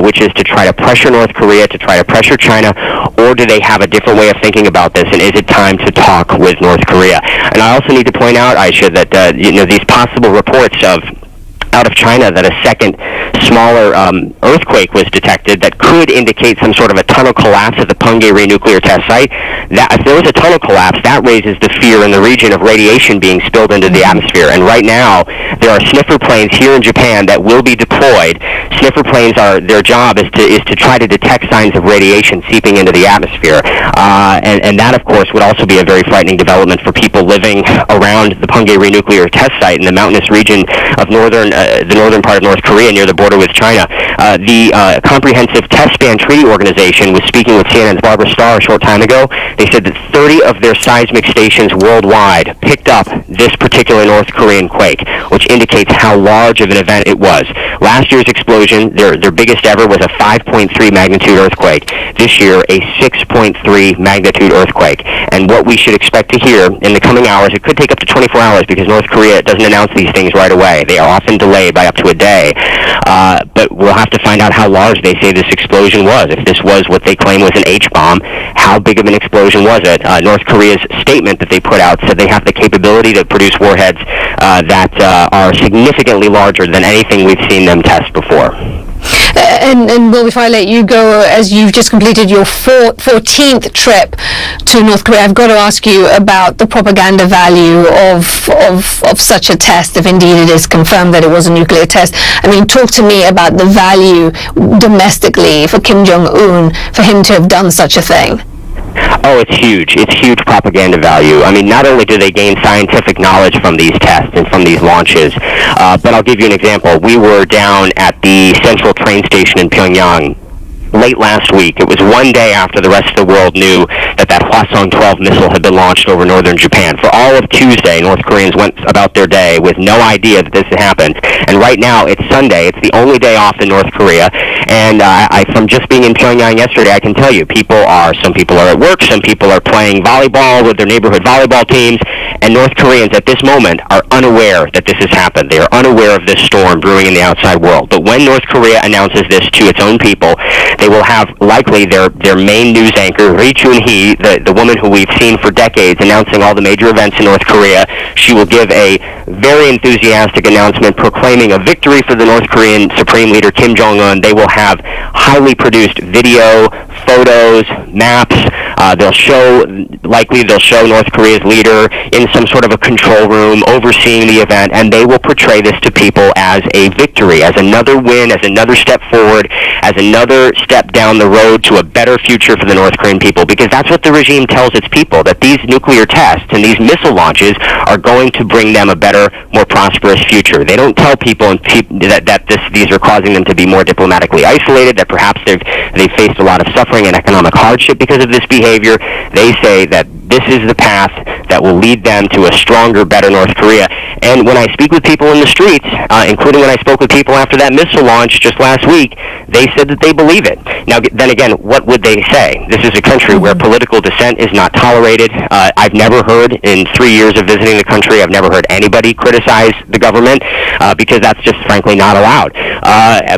which is to try to pressure North Korea, to try to pressure China, or do they have a different way of thinking about this, and is it time to talk with North Korea? And I also need to point out, Aisha, that these possible reports out of China that a second smaller earthquake was detected that could indicate some sort of a tunnel collapse at the Punggye-ri nuclear test site. That if there was a tunnel collapse, that raises the fear in the region of radiation being spilled into the atmosphere. And right now, there are sniffer planes here in Japan that will be deployed. Sniffer planes their job is to try to detect signs of radiation seeping into the atmosphere. And that, of course, would also be a very frightening development for people living around the Punggye-ri nuclear test site in the mountainous region of the northern part of North Korea near the border with China. The Comprehensive Test Ban Treaty Organization was speaking with CNN's Barbara Starr a short time ago. They said that 30 of their seismic stations worldwide picked up this particular North Korean quake, which indicates how large of an event it was. Last year's explosion, their biggest ever, was a 5.3 magnitude earthquake. This year, a 6.3 magnitude earthquake. And what we should expect to hear in the coming hours, it could take up to 24 hours because North Korea doesn't announce these things right away. They are often delayed by up to a day. But we'll have to find out how large they say this explosion was. If this was what they claim was an H-bomb, how big of an explosion was it? North Korea's statement that they put out said they have the capability to produce warheads that are significantly larger than anything we've seen them test before. And Will, before I let you go, as you've just completed your 14th trip to North Korea, I've got to ask you about the propaganda value of such a test, if indeed it is confirmed that it was a nuclear test. I mean, talk to me about the value domestically for Kim Jong-un for him to have done such a thing. Oh, it's huge. It's huge propaganda value. I mean, not only do they gain scientific knowledge from these tests and from these launches, but I'll give you an example. We were down at the central train station in Pyongyang late last week. It was one day after the rest of the world knew that Hwasong-12 missile had been launched over northern Japan. For all of Tuesday, North Koreans went about their day with no idea that this had happened. And right now, it's Sunday. It's the only day off in North Korea. And from just being in Pyongyang yesterday, I can tell you, some people are at work, some people are playing volleyball with their neighborhood volleyball teams, and North Koreans at this moment are unaware that this has happened. They are unaware of this storm brewing in the outside world. But when North Korea announces this to its own people, they will have likely their main news anchor, Ri Chun-hee, the woman who we've seen for decades announcing all the major events in North Korea. She will give a very enthusiastic announcement proclaiming a victory for the North Korean Supreme Leader Kim Jong-un. They will have highly produced video, photos, maps. They'll show North Korea's leader in some sort of a control room overseeing the event, and they will portray this to people as a victory, as another win, as another step forward, as another step down the road to a better future for the North Korean people, because that's what the regime tells its people, that these nuclear tests and these missile launches are going to bring them a better, more prosperous future. They don't tell people that these are causing them to be more diplomatically isolated, that perhaps they've faced a lot of suffering and economic hardship because of this behavior. They say that this is the path that will lead them to a stronger, better North Korea. And when I speak with people in the streets, including when I spoke with people after that missile launch just last week, they said that they believe it. Now, then again, what would they say? This is a country where political dissent is not tolerated. I've never heard, in 3 years of visiting the country, I've never heard anybody criticize the government because that's just frankly not allowed.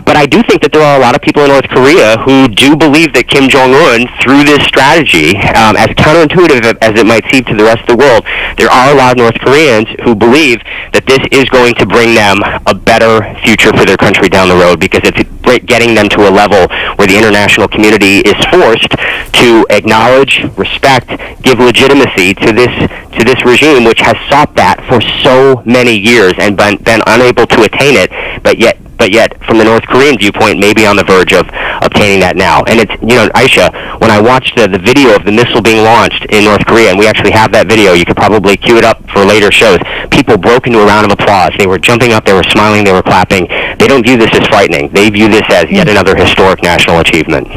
But I do think that there are a lot of people in North Korea who do believe that Kim Jong-un, through this strategy, as counterintuitive as it might seem to the rest of the world, there are a lot of North Koreans who believe that this is going to bring them a better future for their country down the road, because it's getting them to a level where the international community is forced to acknowledge, respect, give legitimacy to this regime, which has sought that for so many years and been unable to attain it, but but yet from the North Korean viewpoint, maybe on the verge of obtaining that now. And it's, Aisha, when I watched the video of the missile being launched in North Korea, and we actually have that video, you could probably cue it up for later shows, people broke into a round of applause. They were jumping up, they were smiling, they were clapping. They don't view this as frightening. They view this as yet another historic national achievement.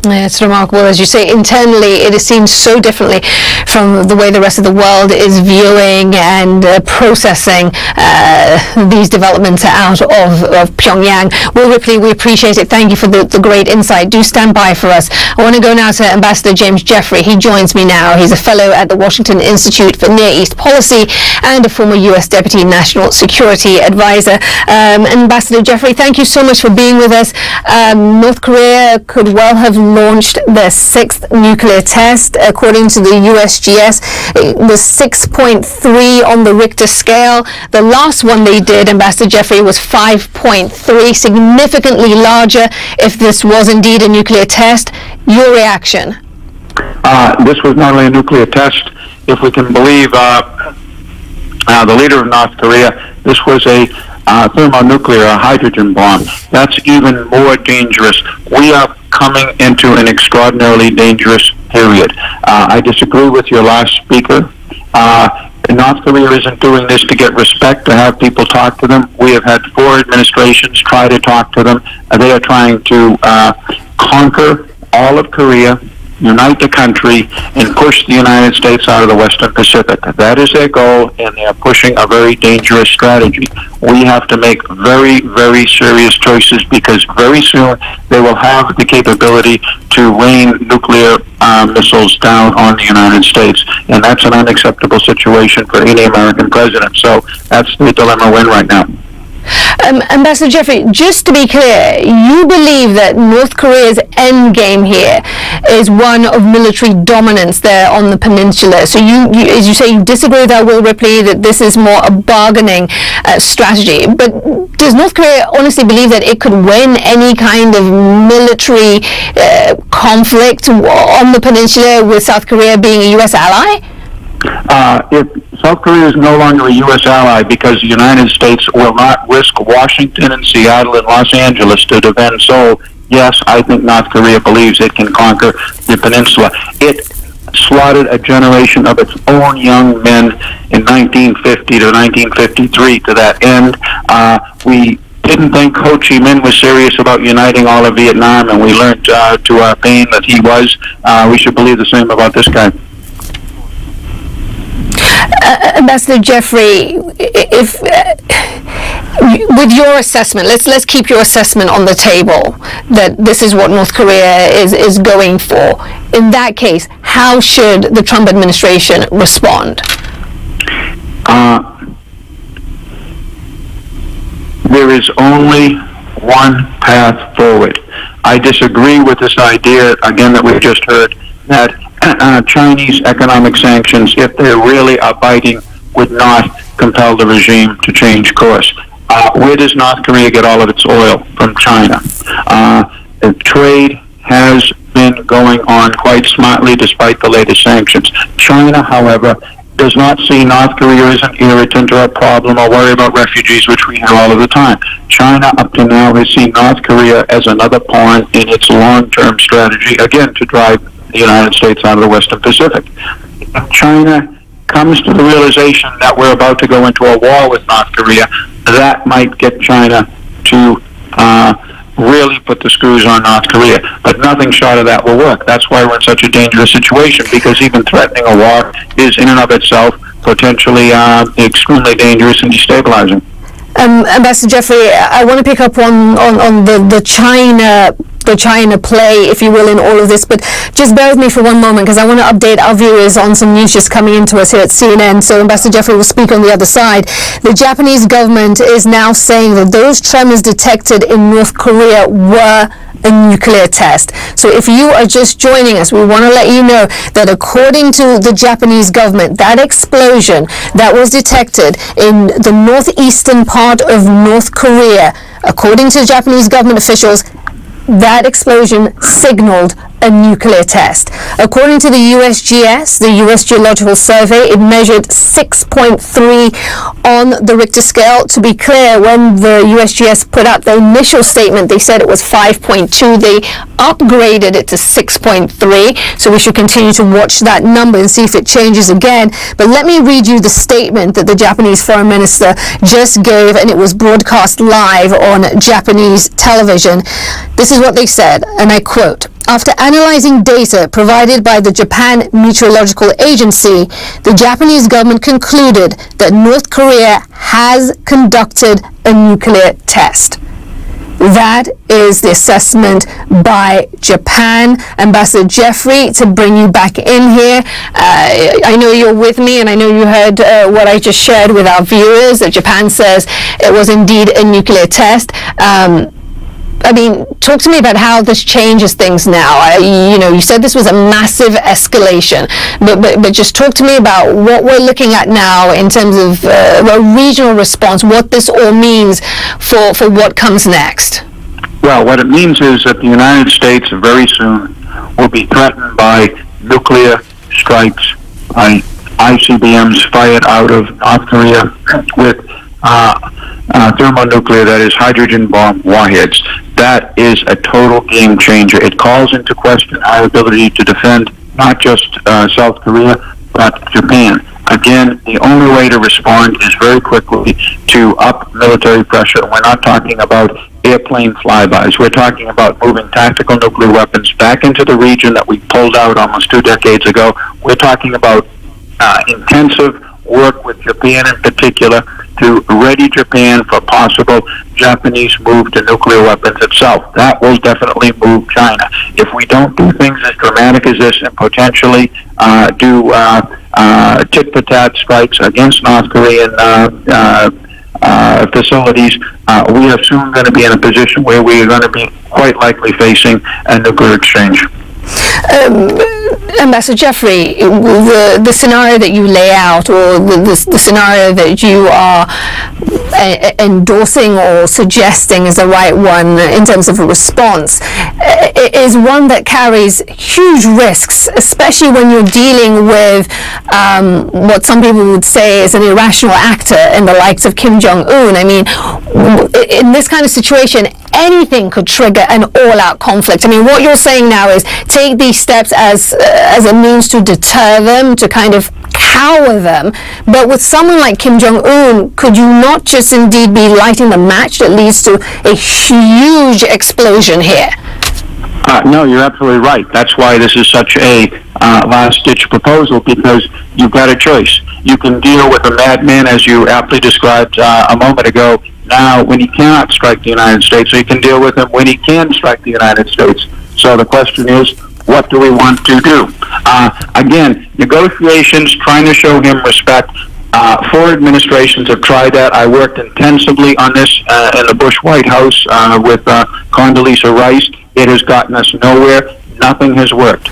Yeah, it's remarkable. As you say, internally it seems so differently from the way the rest of the world is viewing and processing these developments out of Pyongyang. Will Ripley, we appreciate it. Thank you for the great insight. Do stand by for us. I want to go now to Ambassador James Jeffrey. He joins me now. He's a fellow at the Washington Institute for Near East Policy and a former U.S. Deputy National Security Advisor. Ambassador Jeffrey, thank you so much for being with us. North Korea could well have launched their 6th nuclear test. According to the USGS, it was 6.3 on the Richter scale. The last one they did, Ambassador Jeffrey, was 5.3, significantly larger if this was indeed a nuclear test. Your reaction? This was not only a nuclear test, if we can believe the leader of North Korea, this was a thermonuclear, a hydrogen bomb. That's even more dangerous. We are coming into an extraordinarily dangerous period. I disagree with your last speaker. North Korea isn't doing this to get respect, to have people talk to them. We have had 4 administrations try to talk to them. They are trying to conquer all of Korea, unite the country, and push the United States out of the Western Pacific. That is their goal, and they are pushing a very dangerous strategy. We have to make very, very serious choices, because very soon they will have the capability to rain nuclear missiles down on the United States, and that's an unacceptable situation for any American president. So that's the dilemma we're in right now. Ambassador Jeffrey, just to be clear, you believe that North Korea's end game here is one of military dominance there on the peninsula. So you as you say, you disagree with Will Ripley that this is more a bargaining strategy. But does North Korea honestly believe that it could win any kind of military conflict on the peninsula with South Korea being a U.S. ally? If South Korea is no longer a U.S. ally, because the United States will not risk Washington and Seattle and Los Angeles to defend Seoul, yes, I think North Korea believes it can conquer the peninsula. It slaughtered a generation of its own young men in 1950 to 1953 to that end. We didn't think Ho Chi Minh was serious about uniting all of Vietnam, and we learned to our pain that he was. We should believe the same about this guy. Ambassador Jeffrey, if with your assessment, let's keep your assessment on the table that this is what North Korea is going for. In that case, how should the Trump administration respond? There is only one path forward. I disagree with this idea, again, that we've just heard, that Chinese economic sanctions, if they really are biting, would not compel the regime to change course. Where does North Korea get all of its oil? From China. Trade has been going on quite smartly despite the latest sanctions. China, however, does not see North Korea as an irritant or a problem or worry about refugees, which we hear all of the time. China, up to now, has seen North Korea as another pawn in its long-term strategy, again, to drive the United States out of the Western Pacific. If China comes to the realization that we're about to go into a war with North Korea, that might get China to really put the screws on North Korea. But nothing short of that will work. That's why we're in such a dangerous situation, because even threatening a war is in and of itself potentially extremely dangerous and destabilizing. Ambassador Jeffrey, I want to pick up on the China play, if you will, in all of this, but just bear with me for one moment, because I want to update our viewers on some news just coming into us here at CNN. So Ambassador Jeffrey will speak on the other side. The Japanese government is now saying that those tremors detected in North Korea were a nuclear test. So if you are just joining us, we want to let you know that according to the Japanese government, that explosion that was detected in the northeastern part of North Korea, according to Japanese government officials, that explosion signaled a nuclear test. According to the USGS, the U.S. Geological Survey, it measured 6.3 on the Richter scale. To be clear, when the USGS put out the initial statement, they said it was 5.2. They upgraded it to 6.3, so we should continue to watch that number and see if it changes again. But let me read you the statement that the Japanese Foreign Minister just gave, and it was broadcast live on Japanese television. This is what they said, and I quote, "After analyzing data provided by the Japan Meteorological Agency, the Japanese government concluded that North Korea has conducted a nuclear test." That is the assessment by Japan. Ambassador Jeffrey, to bring you back in here, I know you're with me, and I know you heard what I just shared with our viewers, that Japan says it was indeed a nuclear test. I mean, talk to me about how this changes things now. You said this was a massive escalation, but just talk to me about what we're looking at now in terms of a regional response, what this all means for what comes next. Well, what it means is that the United States very soon will be threatened by nuclear strikes, by ICBMs fired out of North Korea with thermonuclear, that is hydrogen bomb warheads. That is a total game changer. It calls into question our ability to defend not just South Korea, but Japan. Again, the only way to respond is very quickly to up military pressure. We're not talking about airplane flybys. We're talking about moving tactical nuclear weapons back into the region that we pulled out almost 2 decades ago. We're talking about intensive work with Japan in particular to ready Japan for possible Japanese move to nuclear weapons itself. That will definitely move China. If we don't do things as dramatic as this and potentially do tit-for-tat strikes against North Korean facilities, we are soon going to be in a position where we are going to be quite likely facing a nuclear exchange. Ambassador Jeffrey, the scenario that you lay out, or the scenario that you are endorsing or suggesting is the right one in terms of a response, is one that carries huge risks, especially when you're dealing with what some people would say is an irrational actor in the likes of Kim Jong-un. I mean, in this kind of situation, anything could trigger an all-out conflict. I mean, what you're saying now is take these steps as a means to deter them, to kind of cower them. But with someone like Kim Jong-un, could you not just indeed be lighting the match that leads to a huge explosion here? No, you're absolutely right. That's why this is such a last-ditch proposal, because you've got a choice. You can deal with a madman, as you aptly described a moment ago, now when he cannot strike the United States, or you can deal with him when he can strike the United States. So the question is, what do we want to do? Again, negotiations, trying to show him respect. 4 administrations have tried that. I worked intensively on this in the Bush White House with Condoleezza Rice. It has gotten us nowhere. Nothing has worked.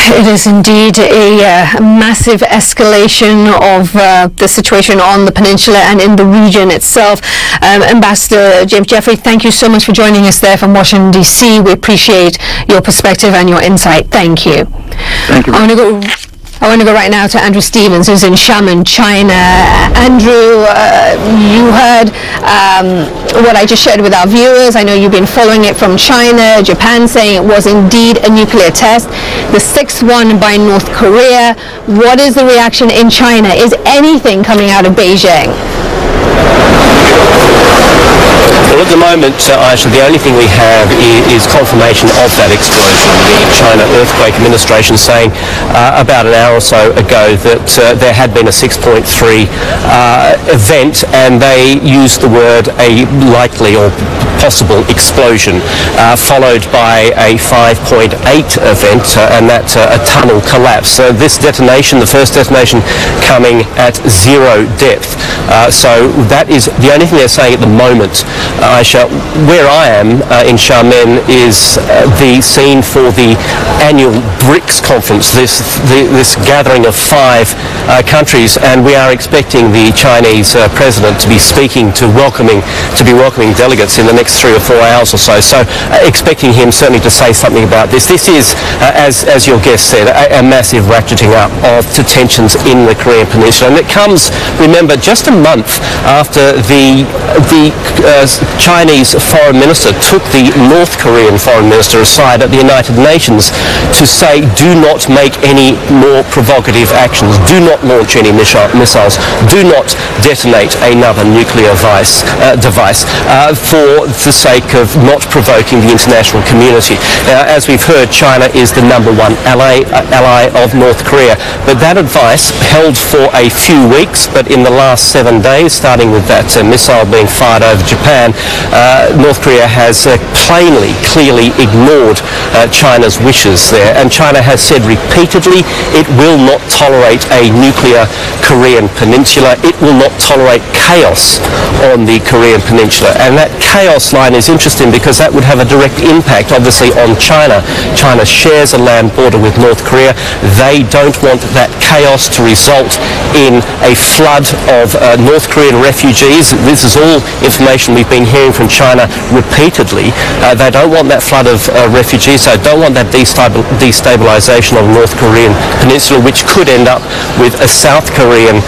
It is indeed a massive escalation of the situation on the peninsula and in the region itself. Ambassador James Jeffrey, thank you so much for joining us there from Washington, D.C. We appreciate your perspective and your insight. Thank you. Thank you. I want to go right now to Andrew Stevens, who's in Xiamen, China. Andrew, you heard what I just shared with our viewers. I know you've been following it from China. Japan saying it was indeed a nuclear test. The 6th one by North Korea. What is the reaction in China? Is anything coming out of Beijing? Well, at the moment, Aisha, the only thing we have is confirmation of that explosion. The China Earthquake Administration saying about an hour or so ago that there had been a 6.3 event, and they used the word a likely or possible explosion, followed by a 5.8 event, and that a tunnel collapse. So this detonation, the first detonation, coming at 0 depth. So that is the only thing they're saying at the moment. Aisha, where I am in Xiamen is the scene for the annual BRICS conference, this gathering of 5 countries, and we are expecting the Chinese president to be speaking, to be welcoming delegates in the next next 3 or 4 hours or so. So expecting him certainly to say something about this. This is, as your guest said, a massive ratcheting up of tensions in the Korean Peninsula. And it comes, remember, just a month after the Chinese foreign minister took the North Korean foreign minister aside at the United Nations to say, do not make any more provocative actions, do not launch any missiles, do not detonate another nuclear device for the sake of not provoking the international community. Now, as we've heard, China is the #1 ally of North Korea, but that advice held for a few weeks, but in the last 7 days, starting with that missile being fired over Japan, North Korea has clearly ignored China's wishes there, and China has said repeatedly it will not tolerate a nuclear Korean peninsula. It will not tolerate chaos on the Korean peninsula, and that chaos line is interesting because that would have a direct impact obviously on China. China shares a land border with North Korea. They don't want that chaos to result in a flood of North Korean refugees. This is all information we've been hearing from China repeatedly. They don't want that flood of refugees. They don't want that destabilization of the North Korean peninsula, which could end up with a South Korean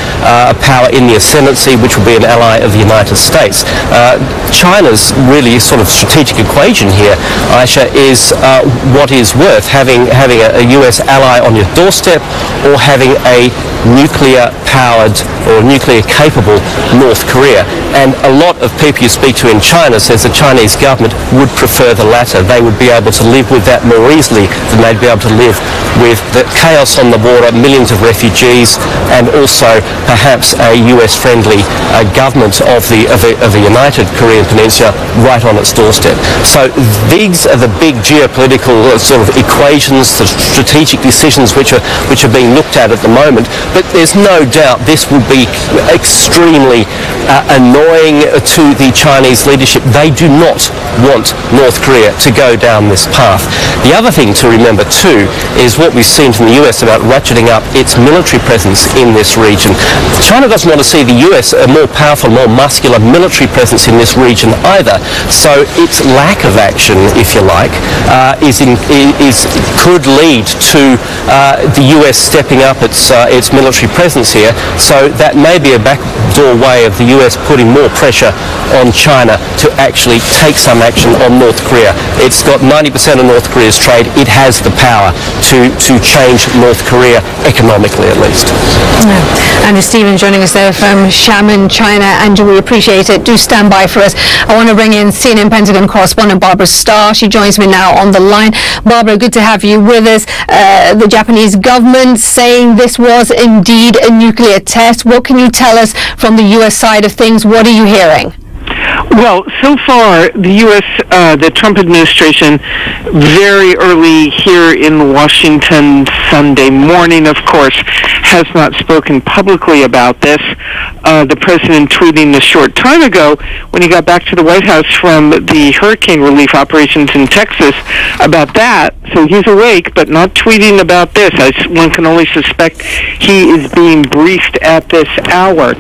power in the ascendancy, which will be an ally of the United States. China's really sort of strategic equation here, Aisha, is what is worth, having a US ally on your doorstep or having a nuclear-powered or nuclear-capable North Korea. And a lot of people you speak to in China says the Chinese government would prefer the latter. They would be able to live with that more easily than they'd be able to live with the chaos on the border, millions of refugees, and also perhaps a US-friendly government of the United Korean Peninsula right on its doorstep. So these are the big geopolitical sort of equations, the strategic decisions which are being looked at the moment. But there's no doubt this will be extremely annoying to the Chinese leadership. They do not want North Korea to go down this path. The other thing to remember too is what we've seen from the US about ratcheting up its military presence in this region. China doesn't want to see the US a more powerful, more muscular military presence in this region either. So its lack of action, if you like, could lead to the US stepping up its military presence here. So that may be a backdoor way of the US putting more pressure on China to actually take some action on North Korea. It's got 90% of North Korea's trade. It has the power to change North Korea economically, at least. Andrew Stevens joining us there from Xiamen, China. Andrew, we appreciate it. Do stand by for us. I want to bring in CNN Pentagon correspondent Barbara Starr. She joins me now on the line. Barbara, good to have you with us. The Japanese government saying this was indeed a nuclear test. What can you tell us from the U.S. side of things? What are you hearing? Well, so far, the U.S., the Trump administration, very early here in Washington Sunday morning, of course, has not spoken publicly about this. The president tweeting a short time ago when he got back to the White House from the hurricane relief operations in Texas about that. So he's awake, but not tweeting about this. One can only suspect he is being briefed at this hour.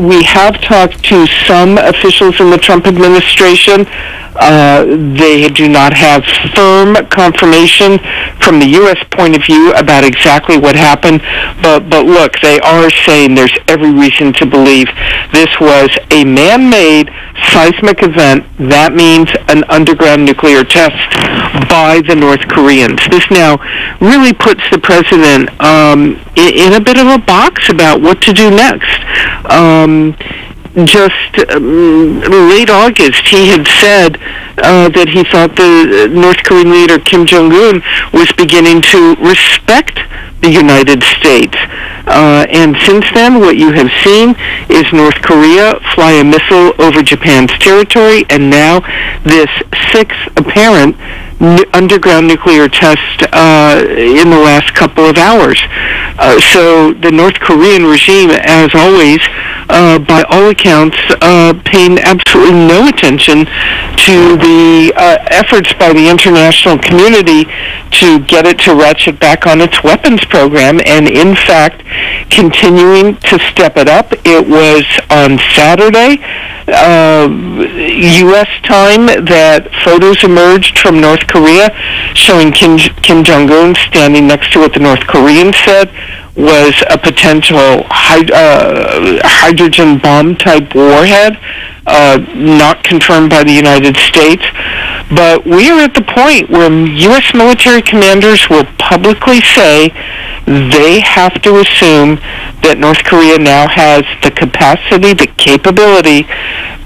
We have talked to some officials in the Trump administration. They do not have firm confirmation from the U.S. point of view about exactly what happened, but look, they are saying there's every reason to believe this was a man-made seismic event. That means an underground nuclear test by the North Koreans. This now really puts the president in a bit of a box about what to do next. Just late August, he had said that he thought the North Korean leader Kim Jong-un was beginning to respect the United States. And since then, what you have seen is North Korea fly a missile over Japan's territory, and now this sixth apparent underground nuclear test in the last couple of hours. So the North Korean regime, as always, by all accounts, paying absolutely no attention to the efforts by the international community to get it to ratchet back on its weapons program, and in fact continuing to step it up. It was on Saturday, U.S. time, that photos emerged from North Korea showing Kim Jong-un standing next to what the North Koreans said was a potential hydrogen bomb type warhead, not confirmed by the United States. But we are at the point where U.S. military commanders will publicly say they have to assume that North Korea now has the capacity, the capability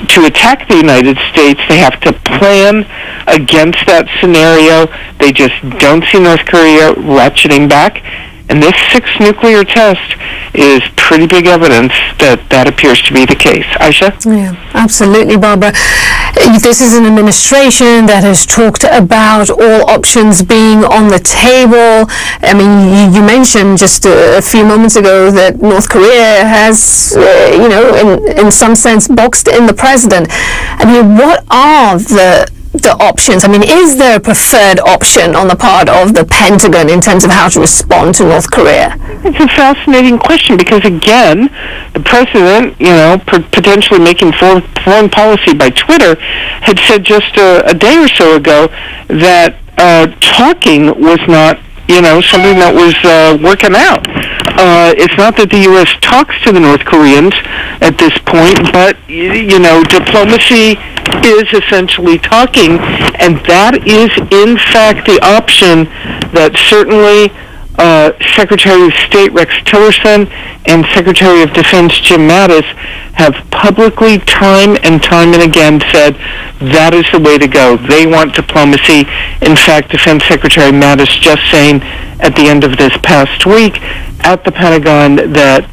to attack the United States. They have to plan against that scenario. They just don't see North Korea ratcheting back. And this sixth nuclear test is pretty big evidence that that appears to be the case. Aisha? Yeah, absolutely, Barbara. This is an administration that has talked about all options being on the table. I mean, you mentioned just a few moments ago that North Korea has, in some sense, boxed in the president. I mean, what are the options? I mean, is there a preferred option on the part of the Pentagon in terms of how to respond to North Korea? It's a fascinating question because, again, the president, potentially making foreign policy by Twitter, had said just a day or so ago that talking was not something that was working out. It's not that the U.S. talks to the North Koreans at this point, but, diplomacy is essentially talking, and that is, in fact, the option that certainly Secretary of State Rex Tillerson and Secretary of Defense Jim Mattis have publicly time and again said that is the way to go. They want diplomacy. In fact, Defense Secretary Mattis just saying at the end of this past week at the Pentagon that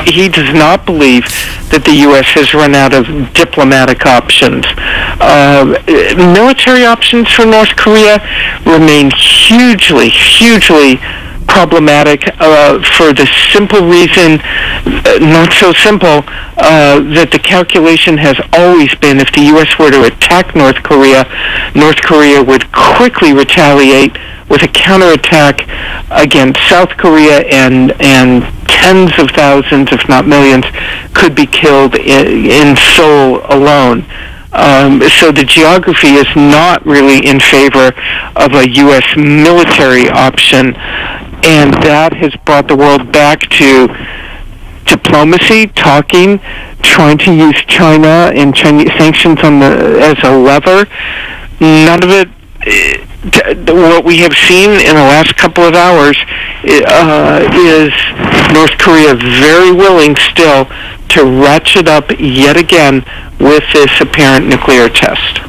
he does not believe that the U.S. has run out of diplomatic options. Military options for North Korea remain hugely problematic for the simple reason, not so simple, that the calculation has always been if the U.S. were to attack North Korea would quickly retaliate with a counterattack against South Korea, and tens of thousands, if not millions, could be killed in Seoul alone. So the geography is not really in favor of a U.S. military option, and that has brought the world back to diplomacy, talking, trying to use China and Chinese sanctions as a lever. None of it. What we have seen in the last couple of hours is North Korea very willing still to ratchet up yet again with this apparent nuclear test.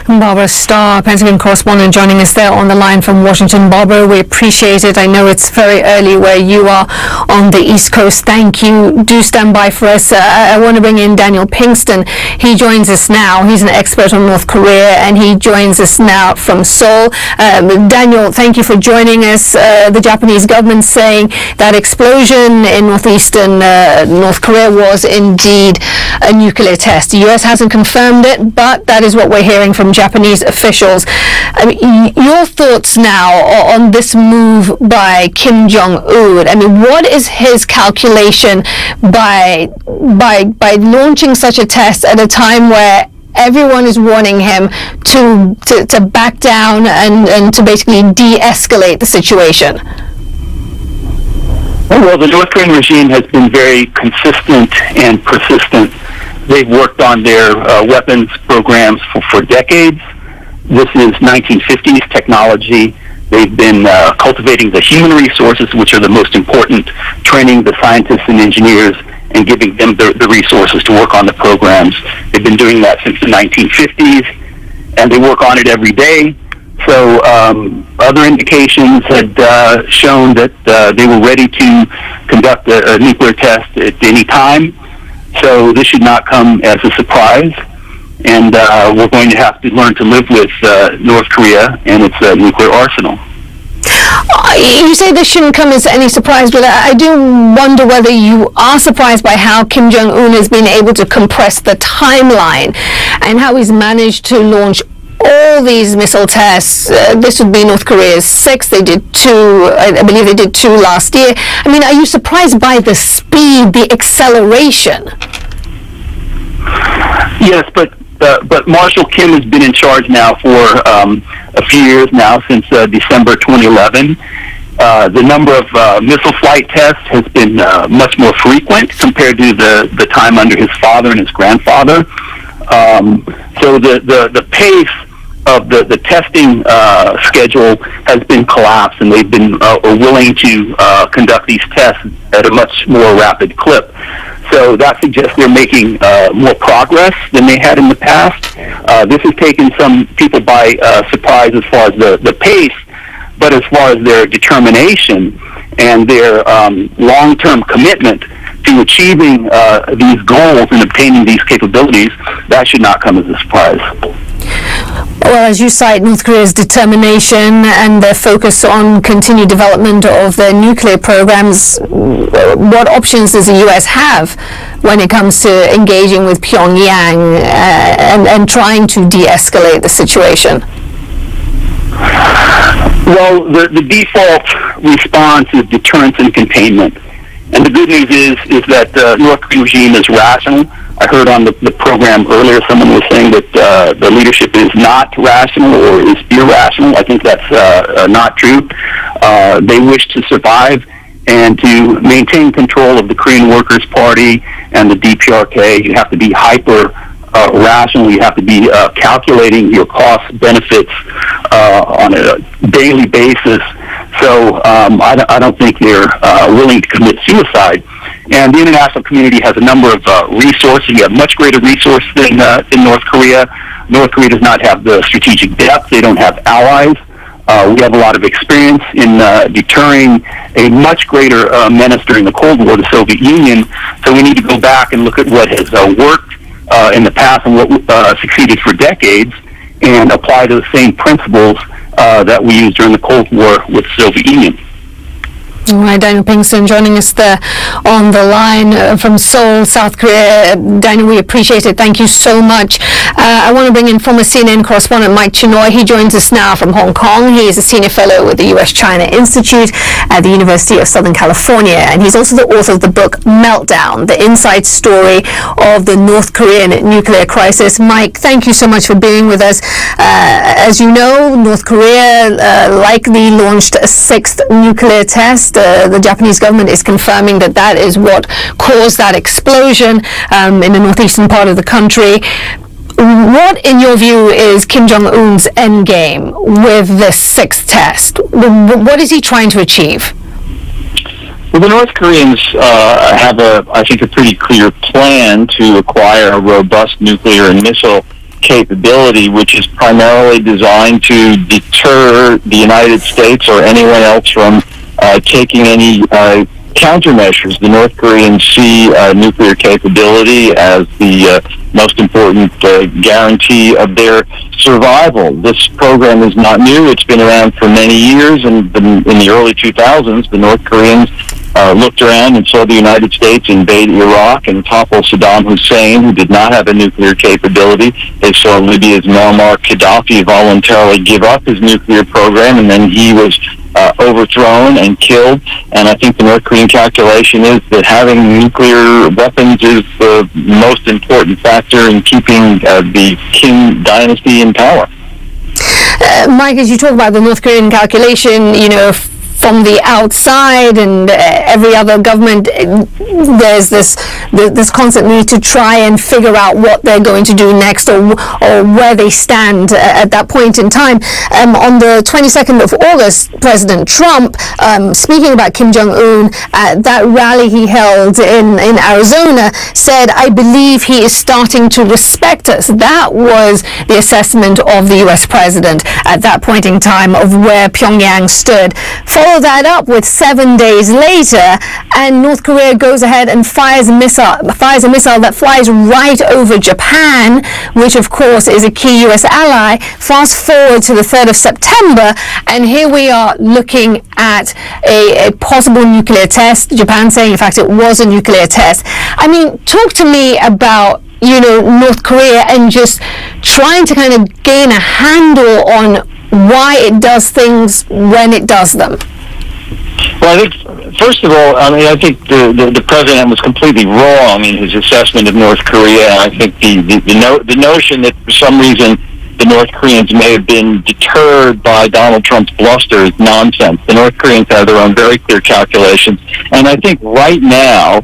Barbara Starr, Pentagon correspondent, joining us there on the line from Washington. Barbara, we appreciate it. I know it's very early where you are on the East Coast. Thank you. Do stand by for us. I want to bring in Daniel Pinkston. He joins us now. He's an expert on North Korea, and he joins us now from Seoul. Daniel, thank you for joining us. The Japanese government saying that explosion in northeastern North Korea was indeed a nuclear test. The U.S. hasn't confirmed it, but that is what we're hearing from Japanese officials. I mean, your thoughts now on this move by Kim Jong-un? I mean, what is his calculation by launching such a test at a time where everyone is warning him to back down and to basically de-escalate the situation? Well, the North Korean regime has been very consistent and persistent. They've worked on their weapons programs for decades. This is 1950s technology. They've been cultivating the human resources, which are the most important, training the scientists and engineers and giving them the resources to work on the programs. They've been doing that since the 1950s, and they work on it every day. So other indications had shown that they were ready to conduct a nuclear test at any time. So this should not come as a surprise. and we're going to have to learn to live with North Korea and its nuclear arsenal. You say this shouldn't come as any surprise, but I do wonder whether you are surprised by how Kim Jong-un has been able to compress the timeline and how he's managed to launch all these missile tests. This would be North Korea's sixth. They did two, I believe they did two last year. I mean, are you surprised by the speed, the acceleration? Yes, but Marshal Kim has been in charge now for a few years now, since December 2011. The number of missile flight tests has been much more frequent compared to the time under his father and his grandfather. So the pace of the testing schedule has been collapsed, and they've been willing to conduct these tests at a much more rapid clip. So that suggests they're making more progress than they had in the past. This has taken some people by surprise as far as the pace, but as far as their determination and their long-term commitment to achieving these goals and obtaining these capabilities, that should not come as a surprise. Well, as you cite North Korea's determination and their focus on continued development of their nuclear programs, what options does the U.S. have when it comes to engaging with Pyongyang and trying to de-escalate the situation? Well, the default response is deterrence and containment. And the good news is that the North Korean regime is rational. I heard on the program earlier someone was saying that the leadership is not rational or is irrational. I think that's not true. They wish to survive and to maintain control of the Korean Workers' Party and the DPRK. You have to be hyper rational. You have to be calculating your cost benefits on a daily basis. So I don't think they're willing to commit suicide. And the international community has a number of resources. We have much greater resources than North Korea. North Korea does not have the strategic depth. They don't have allies. We have a lot of experience in deterring a much greater menace during the Cold War, the Soviet Union. So we need to go back and look at what has worked in the past and what succeeded for decades, and apply those same principles that we used during the Cold War with the Soviet Union. All right, Daniel Pinkston joining us there on the line from Seoul, South Korea. Daniel, we appreciate it. Thank you so much. I want to bring in former CNN correspondent Mike Chinoy. He joins us now from Hong Kong. He is a senior fellow with the U.S.-China Institute at the University of Southern California, and he's also the author of the book Meltdown, the inside story of the North Korean nuclear crisis. Mike, thank you so much for being with us. As you know, North Korea likely launched a sixth nuclear test. The Japanese government is confirming that that is what caused that explosion in the northeastern part of the country. What, in your view, is Kim Jong-un's end game with this sixth test? What is he trying to achieve? Well, the North Koreans have, I think, a pretty clear plan to acquire a robust nuclear and missile capability, which is primarily designed to deter the United States or anyone else from taking any countermeasures. The North Koreans see nuclear capability as the most important guarantee of their survival. This program is not new. It's been around for many years, and in the early 2000s, the North Koreans looked around and saw the United States invade Iraq and topple Saddam Hussein, who did not have a nuclear capability. They saw Libya's Muammar Gaddafi voluntarily give up his nuclear program, and then he was overthrown and killed. And I think the North Korean calculation is that having nuclear weapons is the most important factor in keeping the Kim dynasty in power. Mike, as you talk about the North Korean calculation, you know, from the outside and every other government, there's this constant need to try and figure out what they're going to do next, or where they stand at that point in time. On the 22nd of August, President Trump, speaking about Kim Jong-un at that rally he held in Arizona, said, "I believe he is starting to respect us." That was the assessment of the U.S. president at that point in time of where Pyongyang stood. Follow that up with 7 days later, later, and North Korea goes ahead and fires a missile that flies right over Japan, which of course is a key US ally. Fast forward to the 3rd of September, and here we are looking at a possible nuclear test. Japan saying, in fact, it was a nuclear test. I mean, talk to me about, you know, North Korea and just trying to kind of gain a handle on why it does things when it does them. Well, I think, first of all, I mean, I think the president was completely wrong in his assessment of North Korea. I think the notion that for some reason the North Koreans may have been deterred by Donald Trump's bluster is nonsense. The North Koreans have their own very clear calculations. And I think right now,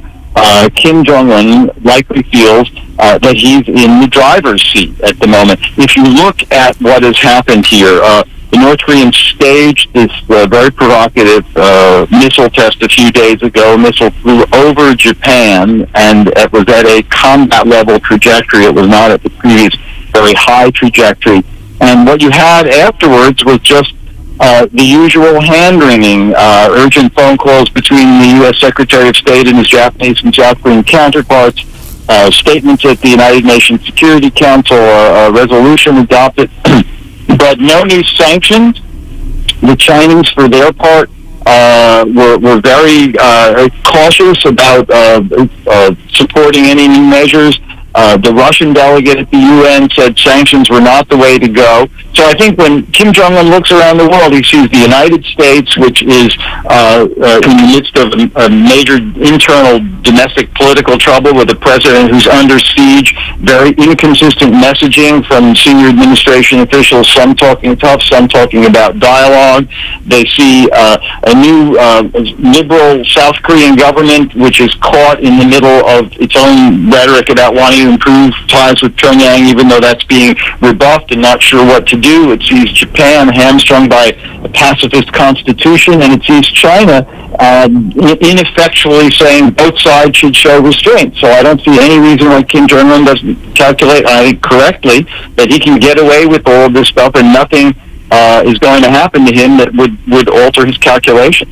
Kim Jong-un likely feels that he's in the driver's seat at the moment. If you look at what has happened here, the North Koreans staged this very provocative missile test a few days ago. A missile flew over Japan, and it was at a combat level trajectory. It was not at the previous very high trajectory. And what you had afterwards was just the usual hand-wringing, urgent phone calls between the U.S. Secretary of State and his Japanese and South Korean counterparts, statements at the United Nations Security Council, a resolution adopted, but no new sanctions. The Chinese, for their part, were very cautious about supporting any new measures. The Russian delegate at the UN said sanctions were not the way to go. So I think when Kim Jong-un looks around the world, he sees the United States, which is in the midst of a major internal domestic political trouble with a president who's under siege, very inconsistent messaging from senior administration officials, some talking tough, some talking about dialogue. They see a new liberal South Korean government, which is caught in the middle of its own rhetoric about wanting to improve ties with Pyongyang, even though that's being rebuffed and not sure what to do. It sees Japan hamstrung by a pacifist constitution, and it sees China ineffectually saying both sides should show restraint. So I don't see any reason why Kim Jong-un doesn't calculate, I think correctly, that he can get away with all of this stuff and nothing is going to happen to him that would alter his calculation.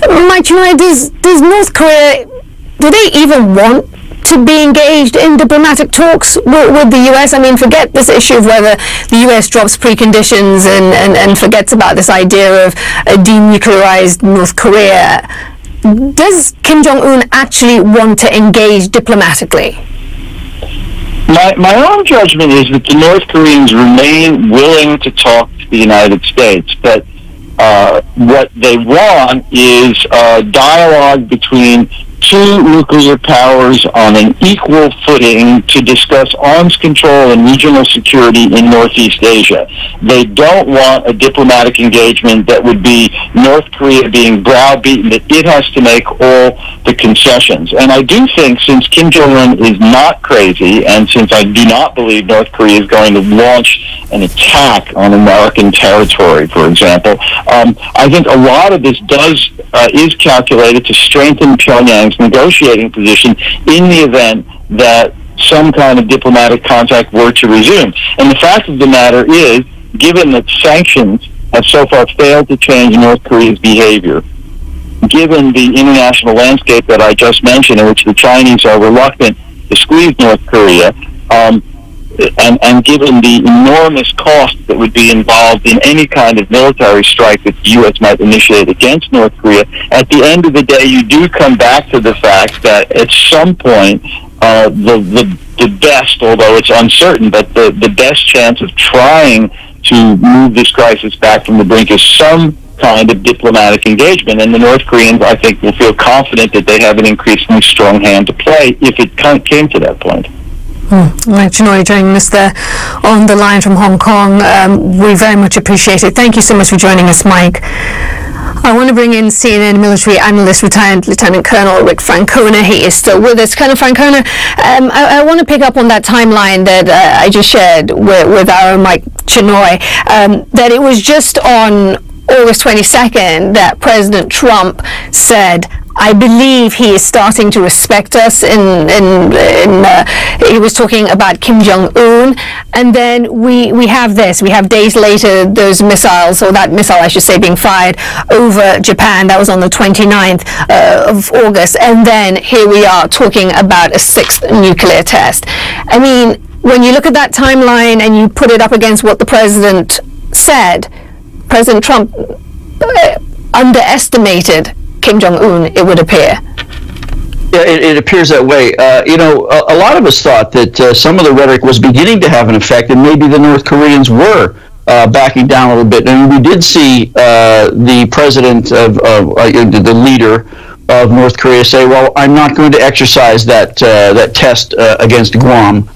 Mike, does North Korea, do they even want to be engaged in diplomatic talks with the US? I mean, forget this issue of whether the US drops preconditions and forgets about this idea of a denuclearized North Korea. Does Kim Jong-un actually want to engage diplomatically? My own judgment is that the North Koreans remain willing to talk to the United States, but what they want is dialogue between two nuclear powers on an equal footing to discuss arms control and regional security in Northeast Asia. They don't want a diplomatic engagement that would be North Korea being browbeaten, that it has to make all the concessions. And I do think, since Kim Jong-un is not crazy, and since I do not believe North Korea is going to launch an attack on American territory, for example, I think a lot of this is calculated to strengthen Pyongyang's negotiating position in the event that some kind of diplomatic contact were to resume. And the fact of the matter is, given that sanctions have so far failed to change North Korea's behavior, given the international landscape that I just mentioned, in which the Chinese are reluctant to squeeze North Korea, and given the enormous cost that would be involved in any kind of military strike that the U.S. might initiate against North Korea, at the end of the day, you do come back to the fact that at some point, the best, although it's uncertain, but the best chance of trying to move this crisis back from the brink is some kind of diplomatic engagement, and the North Koreans, I think, will feel confident that they have an increasingly strong hand to play if it came to that point. Mike Chinoy joining us there on the line from Hong Kong. We very much appreciate it. Thank you so much for joining us, Mike. I want to bring in CNN military analyst, retired Lieutenant Colonel Rick Francona. He is still with us. Colonel Francona, I want to pick up on that timeline that I just shared with our Mike Chinoy, that it was just on August 22nd that President Trump said, I believe he is starting to respect us. He was talking about Kim Jong-un, and then we have this. We have days later those missiles, or that missile, I should say, being fired over Japan. That was on the 29th of August, and then here we are talking about a 6th nuclear test. I mean, when you look at that timeline and you put it up against what the president said, President Trump underestimated Kim Jong-un, it would appear. Yeah, it appears that way. A lot of us thought that some of the rhetoric was beginning to have an effect, and maybe the North Koreans were backing down a little bit. And we did see the president the leader of North Korea say, "Well, I'm not going to exercise that test against Guam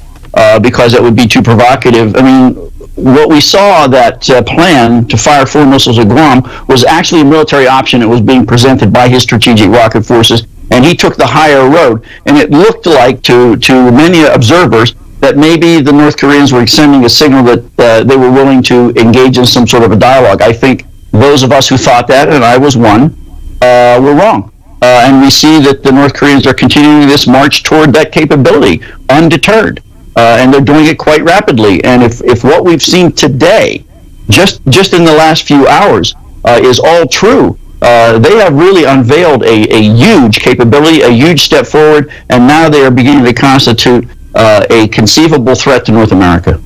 because it would be too provocative." I mean, what we saw, that plan to fire 4 missiles at Guam, was actually a military option. It was being presented by his strategic rocket forces, and he took the higher road. And it looked like to many observers that maybe the North Koreans were sending a signal that they were willing to engage in some sort of a dialogue. I think those of us who thought that, and I was one, were wrong. And we see that the North Koreans are continuing this march toward that capability, undeterred. And they're doing it quite rapidly. And if what we've seen today, just in the last few hours, is all true, they have really unveiled a huge capability, a huge step forward, and now they are beginning to constitute a conceivable threat to North America.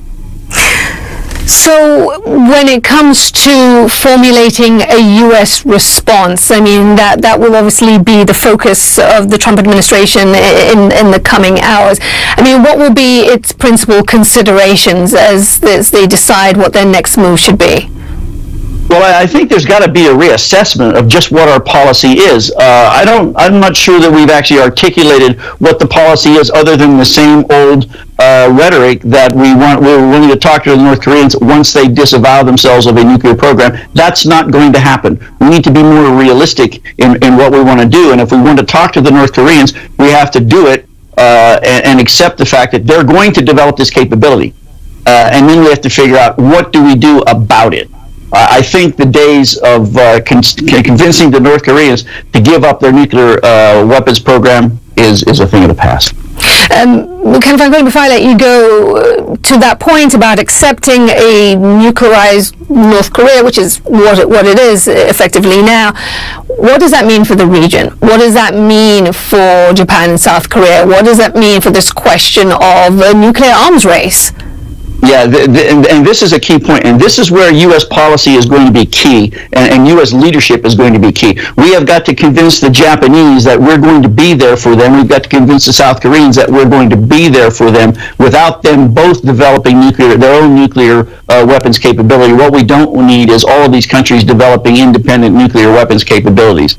So when it comes to formulating a U.S. response, I mean, that will obviously be the focus of the Trump administration in the coming hours. I mean, what will be its principal considerations as they decide what their next move should be? Well, I think there's got to be a reassessment of just what our policy is. I'm not sure that we've actually articulated what the policy is, other than the same old rhetoric that we're willing to talk to the North Koreans once they disavow themselves of a nuclear program. That's not going to happen. We need to be more realistic in what we want to do. And if we want to talk to the North Koreans, we have to do it and accept the fact that they're going to develop this capability. And then we have to figure out, what do we do about it? I think the days of convincing the North Koreans to give up their nuclear weapons program is a thing of the past. Ken Francona, before I let you go to that point about accepting a nuclearized North Korea, which is what it is effectively now, what does that mean for the region? What does that mean for Japan and South Korea? What does that mean for this question of a nuclear arms race? Yeah, and this is a key point, and this is where U.S. policy is going to be key, and U.S. leadership is going to be key. We have got to convince the Japanese that we're going to be there for them. We've got to convince the South Koreans that we're going to be there for them without them both developing their own nuclear weapons capability. What we don't need is all of these countries developing independent nuclear weapons capabilities.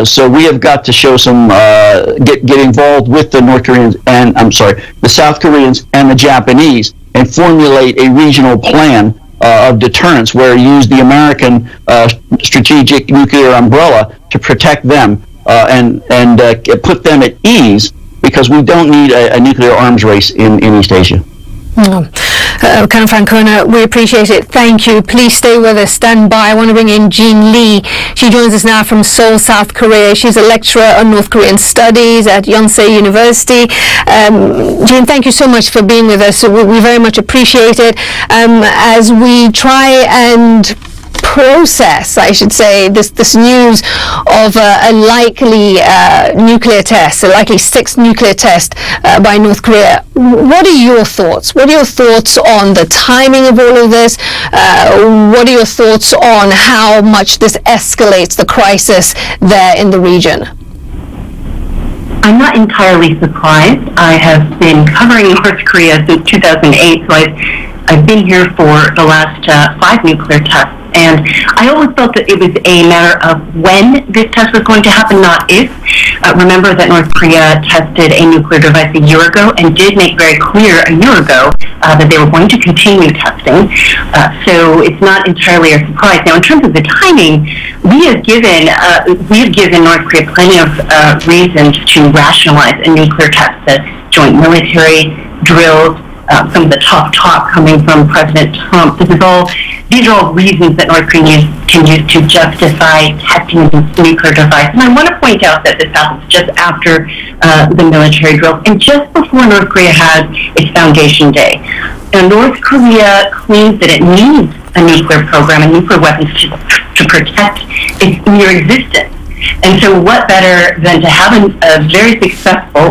So we have got to show some, get involved with the the South Koreans and the Japanese, and formulate a regional plan of deterrence where you use the American strategic nuclear umbrella to protect them and put them at ease, because we don't need a nuclear arms race in East Asia. Ken Francona, we appreciate it. Thank you. Please stay with us. Stand by. I want to bring in Jean Lee. She joins us now from Seoul, South Korea. She's a lecturer on North Korean studies at Yonsei University. Jean, thank you so much for being with us. We very much appreciate it. As we try and process, I should say, this news of a likely nuclear test, a likely 6th nuclear test by North Korea. What are your thoughts? What are your thoughts on the timing of all of this? What are your thoughts on how much this escalates the crisis there in the region? I'm not entirely surprised. I have been covering North Korea since 2008, so I've been here for the last 5 nuclear tests. And I always felt that it was a matter of when this test was going to happen, not if. Remember that North Korea tested a nuclear device a year ago and did make very clear a year ago that they were going to continue testing. So it's not entirely a surprise. Now, in terms of the timing, we have given North Korea plenty of reasons to rationalize a nuclear test, the joint military drills, some of the tough talk coming from President Trump. These are all reasons that North Korea can use to justify testing this nuclear device. And I want to point out that this happens just after the military drill and just before North Korea has its Foundation Day. And North Korea claims that it needs a nuclear program and nuclear weapons to protect its mere existence. And so what better than to have a very successful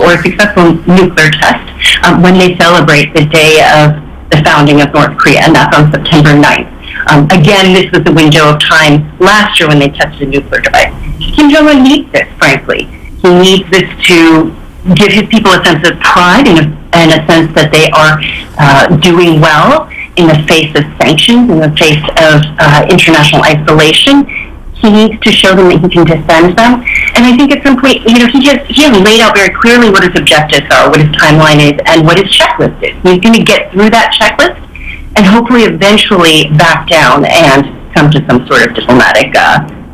nuclear test when they celebrate the day of the founding of North Korea, and that's on September 9th. Again, this was the window of time last year when they tested a nuclear device. Kim Jong-un needs this, frankly. He needs this to give his people a sense of pride and a sense that they are doing well in the face of sanctions, in the face of international isolation. He needs to show them that he can defend them. And I think at some point, he has laid out very clearly what his objectives are, what his timeline is, and what his checklist is. He's going to get through that checklist and hopefully eventually back down and come to some sort of diplomatic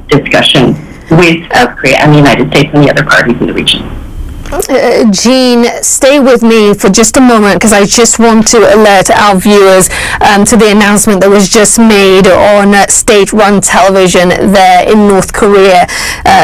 discussion with South Korea and the United States and the other parties in the region. Jean, stay with me for just a moment because I just want to alert our viewers to the announcement that was just made on state-run television there in North Korea.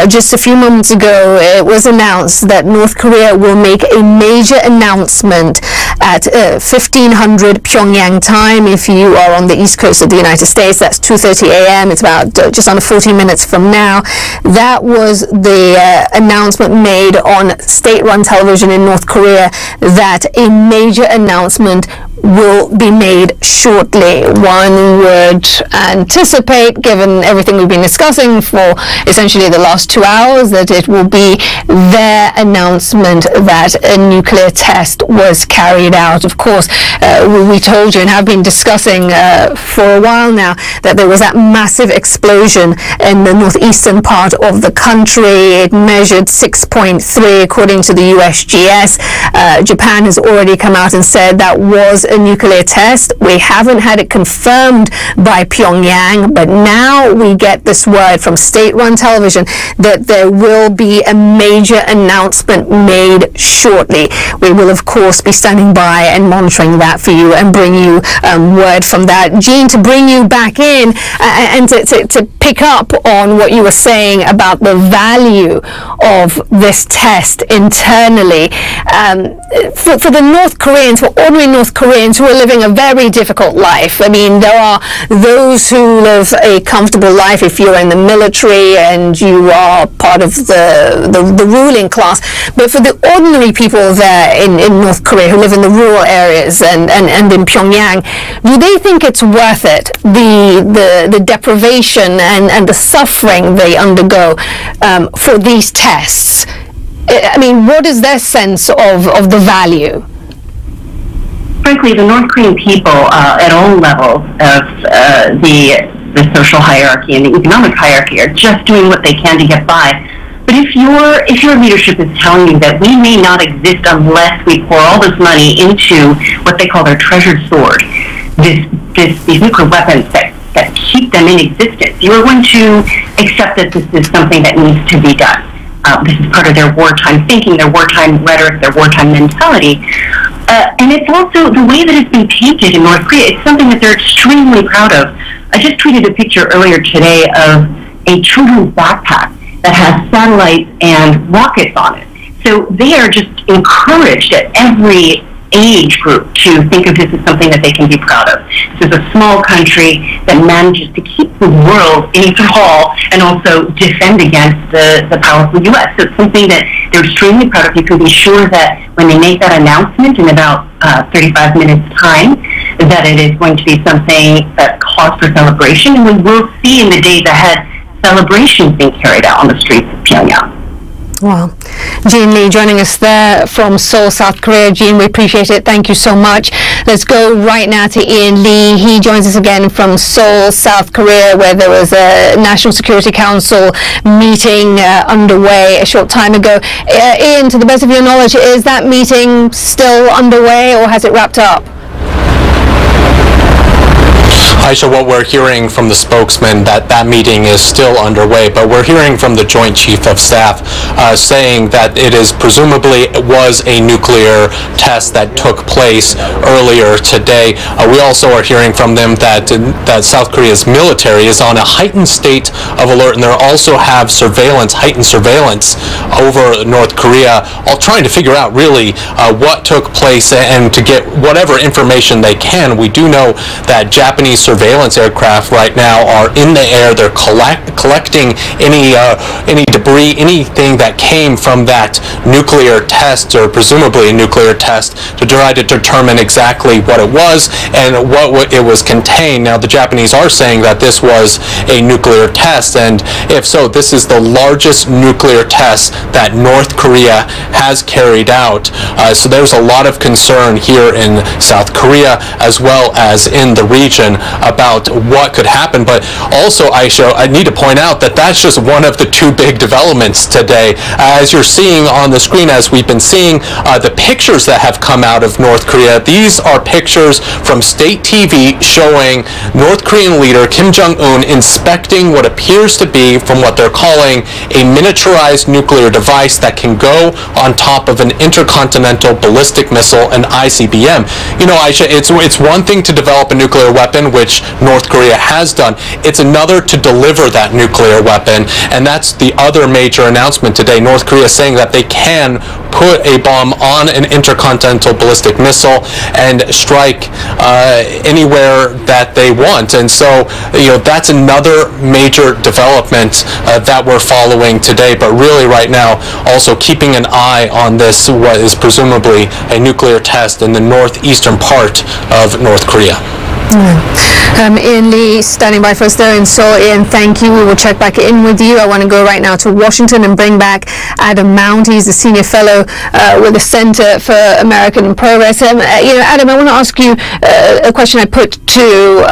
Just a few moments ago, it was announced that North Korea will make a major announcement at 1500 Pyongyang time. If you are on the east coast of the United States, that's 2:30 a.m. It's about just under 40 minutes from now. That was the announcement made on state-run television in North Korea that a major announcement will be made shortly. One would anticipate, given everything we've been discussing for essentially the last 2 hours, that it will be their announcement that a nuclear test was carried out. Of course, we told you and have been discussing for a while now that there was that massive explosion in the northeastern part of the country. It measured 6.3 according to the USGS. Japan has already come out and said that was a nuclear test. We haven't had it confirmed by Pyongyang, but now we get this word from state-run television that there will be a major announcement made shortly. We will, of course, be standing by and monitoring that for you and bring you word from that. Jean, to bring you back in and to pick up on what you were saying about the value of this test internally. For the North Koreans, for ordinary North Koreans who are living a very difficult life. I mean, there are those who live a comfortable life if you're in the military and you are part of the ruling class. But for the ordinary people there in North Korea who live in the rural areas and in Pyongyang, do they think it's worth it, the deprivation and the suffering they undergo for these tests? I mean, what is their sense of the value? Frankly, the North Korean people at all levels of the social hierarchy and the economic hierarchy are just doing what they can to get by. But if your leadership is telling you that we may not exist unless we pour all this money into what they call their treasured sword, these nuclear weapons that keep them in existence, you are going to accept that this is something that needs to be done. This is part of their wartime thinking, their wartime rhetoric, their wartime mentality. And it's also the way that it's been painted in North Korea. It's something that they're extremely proud of. I just tweeted a picture earlier today of a children's backpack that has satellites and rockets on it. So they are just encouraged at every age group to think of this as something that they can be proud of. This is a small country that manages to keep the world in thrall and also defend against the powerful U.S. So it's something that they're extremely proud of. You can be sure that when they make that announcement in about 35 minutes time, that it is going to be something that calls for celebration, and we will see in the days ahead celebrations being carried out on the streets of Pyongyang. Wow. Jean Lee joining us there from Seoul, South Korea. Jean, we appreciate it. Thank you so much. Let's go right now to Ian Lee. He joins us again from Seoul, South Korea, where there was a National Security Council meeting underway a short time ago. Ian, to the best of your knowledge, is that meeting still underway or has it wrapped up? Aisha, what we're hearing from the spokesman, that meeting is still underway, but we're hearing from the Joint Chief of Staff saying that it is presumably was a nuclear test that took place earlier today. We also are hearing from them that South Korea's military is on a heightened state of alert, and they also have heightened surveillance over North Korea, all trying to figure out really what took place and to get whatever information they can. We do know that Japanese surveillance aircraft right now are in the air. They're collecting any debris, anything that came from that nuclear test, or presumably a nuclear test, to try to determine exactly what it was and what it was contained. Now, the Japanese are saying that this was a nuclear test, and if so, this is the largest nuclear test that North Korea has carried out. So there's a lot of concern here in South Korea as well as in the region about what could happen. But also, Aisha, I need to point out that that's just one of the two big developments today. As you're seeing on the screen, as we've been seeing the pictures that have come out of North Korea, these are pictures from state TV showing North Korean leader Kim Jong-un inspecting what appears to be, from what they're calling, a miniaturized nuclear device that can go on top of an intercontinental ballistic missile, an ICBM. You know, Aisha, it's one thing to develop a nuclear weapon, which North Korea has done. It's another to deliver that nuclear weapon, and that's the other major announcement today. North Korea saying that they can put a bomb on an intercontinental ballistic missile and strike anywhere that they want. And so, you know, that's another major development that we're following today. But really right now, also keeping an eye on this, what is presumably a nuclear test in the northeastern part of North Korea. Ian Lee standing by for us there in Seoul. Ian, thank you. We will check back in with you. I want to go right now to Washington and bring back Adam Mount. He's a senior fellow with the Center for American Progress. Adam, I want to ask you a question I put to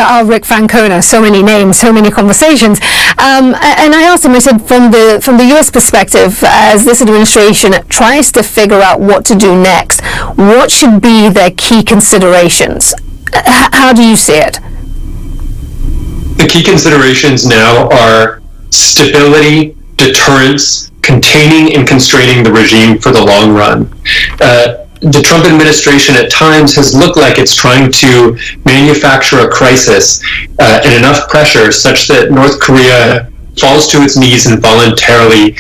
our Rick Francona. So many names, so many conversations. And I asked him, I said, from the U.S. perspective, as this administration tries to figure out what to do next, what should be their key considerations? How do you see it? The key considerations now are stability, deterrence, containing and constraining the regime for the long run. The Trump administration at times has looked like it's trying to manufacture a crisis and enough pressure such that North Korea falls to its knees and voluntarily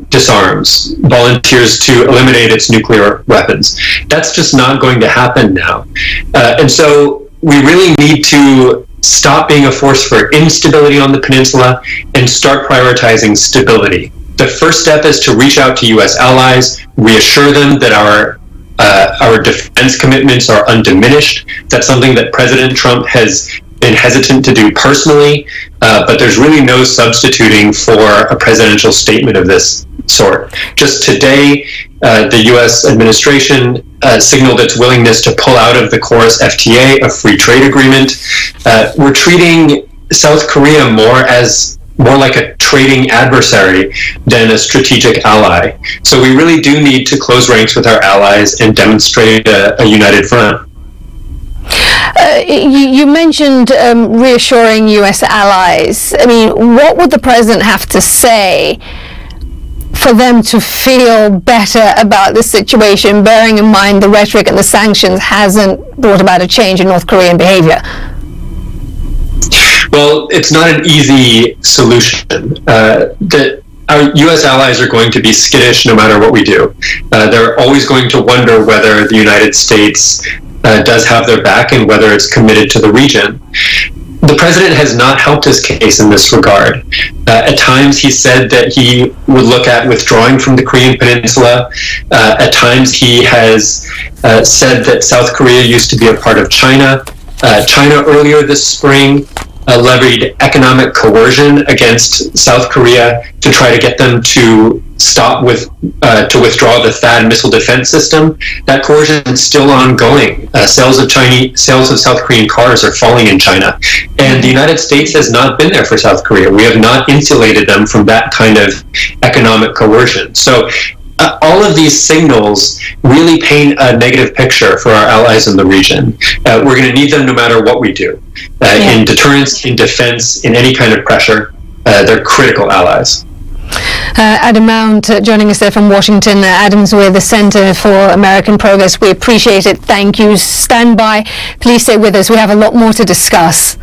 disarms, volunteers to eliminate its nuclear weapons. That's just not going to happen now. And so we really need to stop being a force for instability on the peninsula and start prioritizing stability. The first step is to reach out to U.S. allies, reassure them that our defense commitments are undiminished. That's something that President Trump has been hesitant to do personally, but there's really no substituting for a presidential statement of this sort. Just today, the U.S. administration signaled its willingness to pull out of the Chorus FTA, a free trade agreement. We're treating South Korea more like a trading adversary than a strategic ally. So we really do need to close ranks with our allies and demonstrate a united front. You mentioned reassuring U.S. allies. I mean, what would the president have to say for them to feel better about this situation, bearing in mind the rhetoric and the sanctions hasn't brought about a change in North Korean behavior? Well, it's not an easy solution. Our U.S. allies are going to be skittish no matter what we do. They're always going to wonder whether the United States does have their back and whether it's committed to the region. The president has not helped his case in this regard. At times he said that he would look at withdrawing from the Korean Peninsula. At times he has said that South Korea used to be a part of China. China earlier this spring levied economic coercion against South Korea to try to get them to stop to withdraw the THAAD missile defense system. That coercion is still ongoing. Sales of South Korean cars are falling in China, and the United States has not been there for South Korea. We have not insulated them from that kind of economic coercion. So all of these signals really paint a negative picture for our allies in the region. We're going to need them no matter what we do. In deterrence, in defense, in any kind of pressure, they're critical allies. Adam Mount joining us there from Washington. Adam's with the Center for American Progress. We appreciate it. Thank you. Stand by. Please stay with us. We have a lot more to discuss.